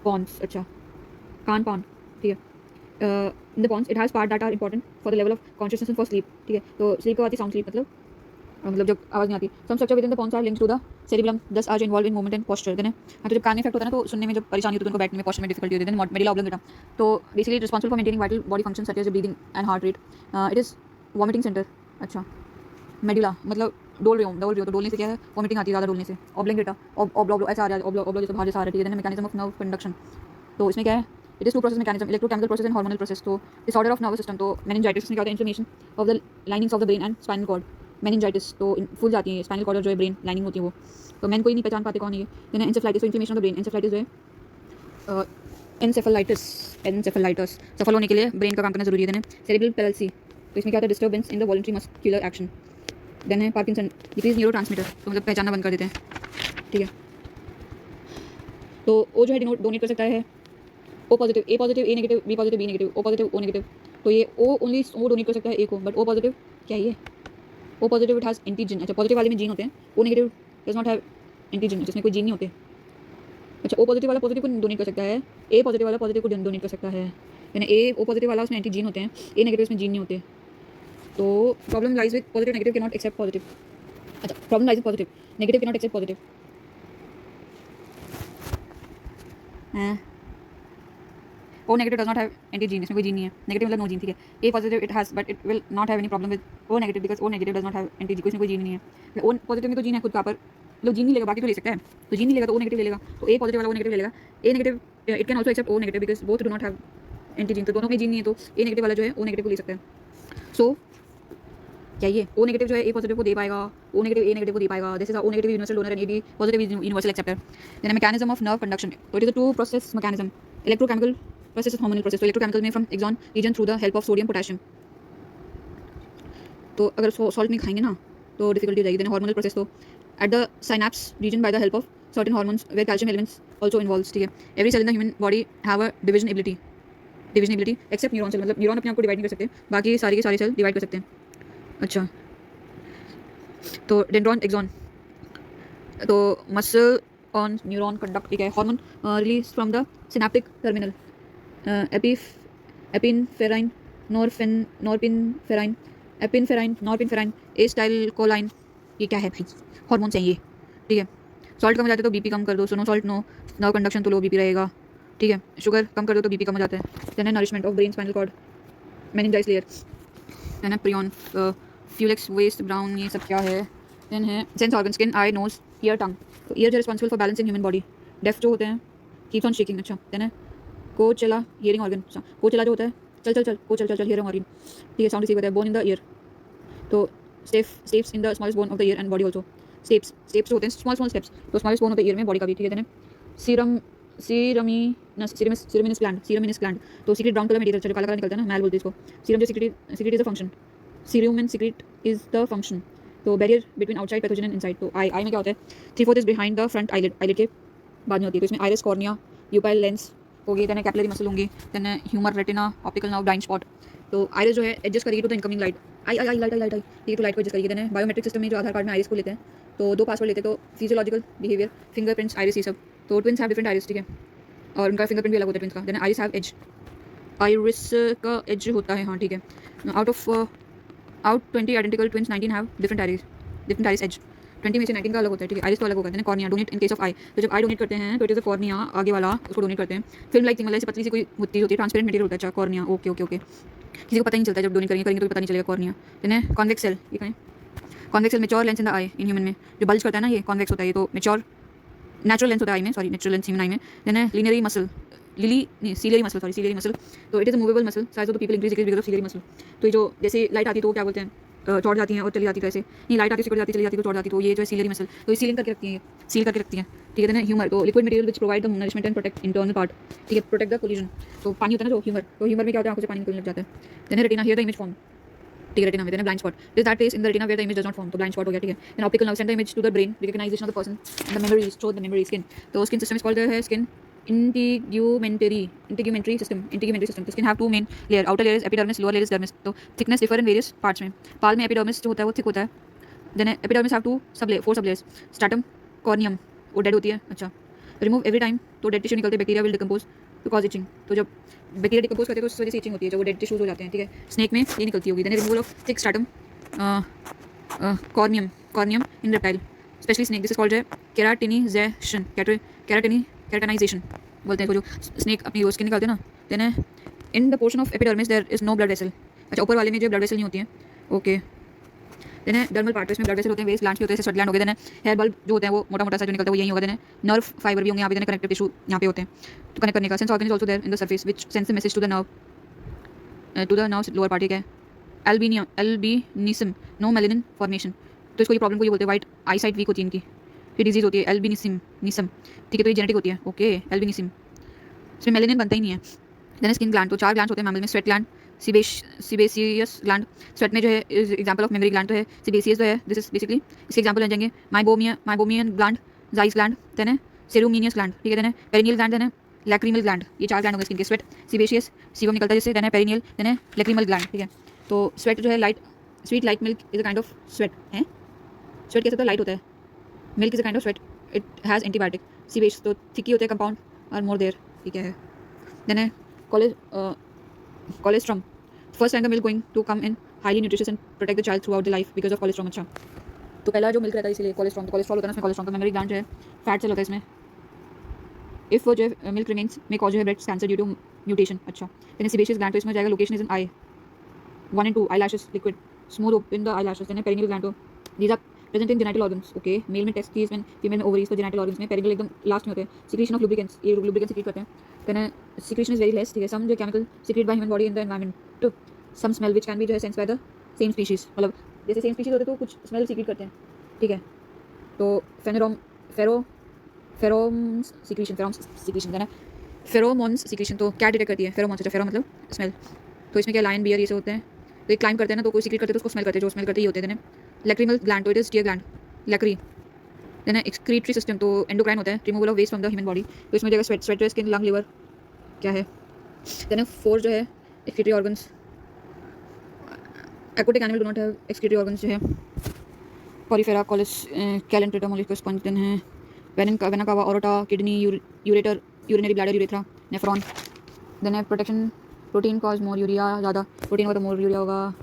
पोन्स, अच्छा, कान पान, ठीक है। In the pons it has part that are important for the level of consciousness and for sleep, ठीक है। तो स्लीप को आती है साउंड स्लीप, मतलब जब आवाज़ नहीं आती। Some structure within the pons are linked to the cerebellum, these are involve in movement and posture. Then तो जब कान में इफेक्ट होता है ना, तो सुनने में जब परेशानी होती है, उनको बैठने में, पोस्चर में डिफिकल्टी होती है। देन मेडुला ऑब्लोंगेटा, तो basically responsible for maintaining vital body function such as breathing and heart rate. It is vomiting centre. अच्छा, मेडुला मतलब डोल रही हो, तो डोलने से क्या है, वॉमिटिंग आती है ज़्यादा डोलने से। ऑब्लोंगेटा, ऑब्लो ऐसा आ रहा है, ऑब्लो जैसे बाहर जैसा आ रहा है, ठीक है। मैकेनिज्म ऑफ नर्व कंडक्शन, तो इसमें क्या है, it is to process mechanism, electrochemical process and hormonal process. तो डिसऑर्डर ऑफ नर्वस सिस्टम, तो मेनिंजाइटिस में क्या होता है, inflammation of the linings of the brain and spinal cord. Meningitis, तो फूल जाती है स्पाइनल कॉर्ड, जो है ब्रेन लाइनिंग होती है वो, तो मैन कोई नहीं पहचान पाते कौन है ये। देन एंसेफेलाइटिस, तो inflammation of the brain, encephalitis जो है एंसेफेलाइटिस सफल होने के लिए ब्रेन का काम करना जरूरी है। देन सेरिब्रल पैल्सी, तो इसमें क्या होता है, disturbance in the voluntary muscular action. Then है पार्किंसन, डिक्रीज न्यूरोट्रांसमीटर, तो मतलब पहचानना बंद कर देते हैं, ठीक है। तो ओ जो है डोनेट कर सकता है O positive, A positive, A negative, B positive, B negative, O positive, O negative. तो ये ओ ओनली ओ डोनेट कर सकता है ए को, बट ओ पॉजिटिव क्या है ये, O positive it has antigen. अच्छा, पॉजिटिव वाले में जीन होते हैं, O negative does not have antigen, जिसमें कोई जीन नहीं होते। अच्छा, ओ पॉजिटिव वाला पॉजिटिव को डोनेट कर सकता है, ए पॉजिटिव वाला पॉजिटिव को डोनेट कर सकता है। यानी ए ओ पॉजिटिव वाला उसमें एंटीजीन होते हैं, ए नेगेटिव उसमें जीन नहीं होते। तो problem lies with positive, negative can not accept positive. अच्छा, problem lies with positive, negative can not accept positive. O negative does not have antigen, इसमें कोई जीन नहीं है, नेगेटिव मतलब नो जीन, ठीक है। A positive it has but it will not have any problem with O negative because O negative does not have antigen, इसमें कोई gene नहीं है। ओ पॉजिटिव में तो जीन है खुद का, पर लो जीन नहीं लेगा, बाकी तो ले सकता है, तो जीन नहीं लेगा तो ओ नेगेटिव ले लेगा, तो ए पॉजिटिव वाला ओ नेगेटिव ले लेगा। A negative it can also accept O negative because both do not have antigen, तो दोनों में जीन नहीं है, तो ए नेगेटिव वाला जो है ओ नेगेटिव को ले सकते हैं। सो क्या ये ओ नेगेटिव जो है ए पॉजिटिव को दे पाएगा, ओ नेगेटिव ए नेगेटिव को दे पाएगा, this is O negative universal donor and A B positive universal acceptor. Then mechanism of nerve conduction, तो it is a two process mechanism, electrochemical process, hormonal process. तो electrochemical में from axon region through the help of sodium potassium, तो अगर salt नहीं खाएंगे ना तो difficulty हो जाएगी। देन हार्मोनल प्रोसेस, तो at the synapse region by the help of certain hormones where calcium elements also involves, ठीक है। Every cell in the human body have a division ability except neuron cell, मतलब neuron अपने आप को divide नहीं कर सकते, बाकी सारे के सारे सेल डिवाइड कर सकते हैं। अच्छा, तो डेंड्रॉन एक्सॉन, तो मसल ऑन न्यूरॉन कंडक्ट, ठीक है। Hormone release from the synaptic terminal, epinephrine, norepinephrine, epinephrine, norepinephrine, acetylcholine, ये क्या है भाई, हार्मोन्स हैं ये, ठीक है। सॉल्ट कम हो जाता है तो बीपी कम कर दो, सुनो सॉल्ट नो, नर्व कंडक्शन तो लो बीपी रहेगा, ठीक है। शुगर कम कर दो तो बीपी कम हो जाता है। देन है nourishment of brain spinal cord, meninges layer, then है प्रियन, फ्यूलेक्स, वेस्ट, ब्राउन, ये सब क्या है। देन है sense organ, skin, eye, nose, ear, tongue, तो ईयर जो responsible for balancing human body, deaf जो होते हैं कीप्स ऑन शेकिंग। अच्छा, देन है कोचेला, हियरिंग ऑर्गन, कोचेला जो होता है चल चल चल को चल चल चल हियरिंग ऑर्गन, ठीक है, साउंड रिसीव होता है। बोन इन द ईयर, तो steps in the smallest bone of the year and body also. Steps होते हैं स्मॉल स्टेप्स, तो स्मॉल स्पोन होता है ईयर में बॉडी का भी, ठीक है देन सीरम सीरमिनस ग्लैंड, तो सीक्रेट ब्राउन कलर मटेरियल जो काला काला निकलता है ना, मैल बोलते हैं इसको। सीरम जो secrete is a function, serum and secrete is the function, तो barrier between outside pathogen and inside. तो आई में क्या होता है, 3/4 is behind the front eyelid के बाद में होती है, तो इसमें आइरिस, कॉर्निया, यूपाइल लेंस होगी, देन कैपिलरी मसल होंगी, then humour, retina, optical nerve, blind spot. तो आइरिस जो है एडजस्ट करेगी to the incoming light, eye ठीक है, तो लाइट को एडजस्ट करेगी। देन बायोमेट्रिक सिस्टम में जो आधार कार्ड में आइरिस को लेते हैं, तो 2 पासवर्ड लेते हैं, तो फिजियोलॉजिकल बिहेवियर, फिंगरप्रिंट्स, आइरिस, ये सब। तो ट्विंस हैव डिफरेंट आइरिस, ठीक है, और उनका फिंगरप्रिंट भी अलग होता है ट्विंस का। Then iris have edge, iris का एज होता है, हाँ ठीक है। Out 20 identical twins 19 have different iris edge, 20 में से 19 का अलग होता है, ठीक है। आइरिस तो अलग होगा। Then cornea, donate in case of eye, तो जब आई डोनेट करते हैं तो इट इज अ कॉर्निया, आगे वाला उसको डोनेट करते हैं। फिल्म लाइक थिंग, पतली सी कोई होती है ट्रांसपेरेंट मटेरियल होता है, अच्छा कॉर्निया, ओके, किसी को पता ही नहीं चलता जब डोनेट करेंगे तो पता नहीं चलेगा कॉर्निया। देन कॉन्वेक्स सेल, ये कहें convex cell, mature lens in the eye in human में जो बल्ज करता है ना, ये कॉन्वेक्स होता है, ये तो मैच्योर नेचुरल लेंस होता है आई में, सॉरी नेचुरल लेंस ह्यूमन आई में। देन लीनियरी मसल, सीलियरी मसल, तो it is a movable muscle, size of the people increase because of ciliary muscle. तो ये जो जैसे लाइट आती है तो क्या बोलते हैं, चौड़ जाती हैं और चली जाती है, तो ऐसे नहीं लाइट आती है सिकुड़ जाती है, चली जाती है तो चौड़ जाती है, तो ये जो है सीलियरी मसल, तो ये सील करके रखती है, ठीक है ना। ह्यूमर, तो liquid material which provide the nourishment and protect internal part, ठीक है, प्रोटेक्ट द कोलिजन। तो पानी होता है ना जो ह्यूमर, तो ह्यूमर में क्या होता है, आंखों से पानी निकलने लग जाता है। Then retina, here the image form, ठीक है, रेटिना में। Then blind spot, this that place in the retina where the image does not form, तो ब्लाइंड स्पॉट हो गया, ठीक है। Then optical nerve, send the image to the brain, recognization of the person, the memory, store the memory, skin, तो skin system is called the skin integumentary system, तो skin have 2 main layer, outer layer is epidermis, lower layer is dermis, तो thickness differ in various parts में। पाल में epidermis जो होता है वो thick होता है, then epidermis have 4 sub layers, stratum corneum, वो dead होती है, अच्छा, remove every time, तो dead tissue निकलते, bacteria will decompose to cause itching, तो जब बैक्टीरिया डिकम्पोज करते हैं तो उस वजह से itching होती है, जब वो डेड टिश्यूज हो जाते हैं, ठीक है। स्नेक में ये निकलती होगी। Then removal of thick stratum corneum in reptile, specially snake, this is called keratinization, keratinization बोलते हैं, को जो स्नेक अपनी वो स्किन निकालते हैं ना। Then in the portion of epidermis there is no blood vessel, अच्छा ऊपर वाले में जो ब्लड वेसल नहीं होती है, ओके। देन डर्मल पार्ट, इसमें ब्लड वेसल होते हैं, वेस्ट ग्लैंड्स भी होते हैं, स्वेट ग्लैंड हो गए। देन हेयर बल्ब जो होते हैं वो मोटा मोटा सा जो निकलता है वो यही होगा। देन नर्व फाइबर भी होंगे यहाँ पे, देन कनेक्टिव टिश्यू यहाँ पे होते हैं, तो कनेक्ट करने का। Sense organ is also there in the surface which sends the message to the nerve lower part, ठीक है। एल्बिनिज्म, नो मेलानिन फॉर्मेशन, तो इसको ये प्रॉब्लम को ये बोलते हैं, वाइट आई साइट वीक होती है इनकी, फिर डिजीज होती है एल्बिनिज्म, ठीक है, तो ये जेनेटिक होती है, ओके। एल्बिनिज्म, इसमें मेलानिन बनता ही नहीं है। देन स्किन ग्लैंड, तो 4 ग्लैंड होते हैं मैमल में, sweat gland, sebaceous gland, sweat में जो है एग्जांपल ऑफ मेमोरी ग्लैंड तो है सीबेसियस, तो है दिस इज बेसिकली इसके एग्जांपल बन जाएंगे माइबोमियन ग्लैंड, जाइस ग्लैंड, देन है सेरुमिनियस ग्लैंड, ठीक है। देन है पेरिनियल ग्लैंड, देन है लैक्रिमल ग्लैंड, ये 4 ग्लैंड होंगे स्किन के। स्वेट, सीबेसियस, सीबम निकलता है जिससे, देन है पेरिनियल, देन है लैक्रिमल ग्लैंड, ठीक है। तो स्वेट जो है light, sweet light milk is a kind of sweat है, स्वेट कैसे होता है, लाइट होता है, milk is a kind of sweat, it has antibiotic. Sebaceous तो थिक ही होते हैं कंपाउंड और मोर देयर, ठीक है। देन है colostrum, first time the milk going to come in highly nutritious and protect the child throughout the life because of colostrum, अच्छा। तो पहला जो मिल्क रहता है इसलिए कोलेस्ट्रॉल, तो कोलेस्ट्रॉल होता है ना इसमें, कोलेस्ट्रॉल, तो मेमोरी ग्लैंड जो है फैट सेल होता है इसमें। इफ जो है मिल्क रिमेन्स में कॉज जो है breast cancer due to mutation, अच्छा। देन सीबेशियस ग्लैंड, तो इसमें जाएगा location is in eye 1 and 2, eyelashes liquid, smooth open the eyelashes, then perineal gland, these are present in genital organs, okay, male में testes में, female में ovaries, तो genital organs में, perineal एकदम last में होते हैं। secretion of lubricants, ये lubricants secrete करते हैं, then secretion is very less, ठीक है। some जो chemical secreted by human body in the environment, some smell which can be जो है sensed by the same species, मतलब जैसे सेम स्पीशीज होते तो कुछ स्मेल सीक्रेट करते हैं, ठीक है। तो फेरोमोन्स सीक्रेशन है ना, फेरोमोन्स सीक्रेशन, तो क्या डिटेक्ट करती है, फेरोमोन्स, अच्छा फेरो मतलब स्मेल, तो इसमें क्या लायन बियर ये से होते हैं, तो ये क्लाइंब करते हैं ना, तो कोई सीक्रेट करते हैं तो उसको स्मेल करते हैं, जो स्मेल करते ही होते हैं। लैक्रिमल ग्लैंड, तो इट इज टीयर ग्लैंड, लैक्री। देन एक्सक्रीटरी सिस्टम, तो एंडोक्राइन होता है, removal of waste from the human body, तो इसमें जगह स्वेट स्किन, लंग, लिवर क्या है। देन 4 जो है excretory organs, aquatic animal do not have excretory organs, जो है porifera, coelenterata, molluscs, sponge, then है vena cava, aorta, kidney, ureter, urinary bladder, urethra, nephron. Then है protection, protein cause more urea, ज़्यादा protein होगा तो मोर urea होगा।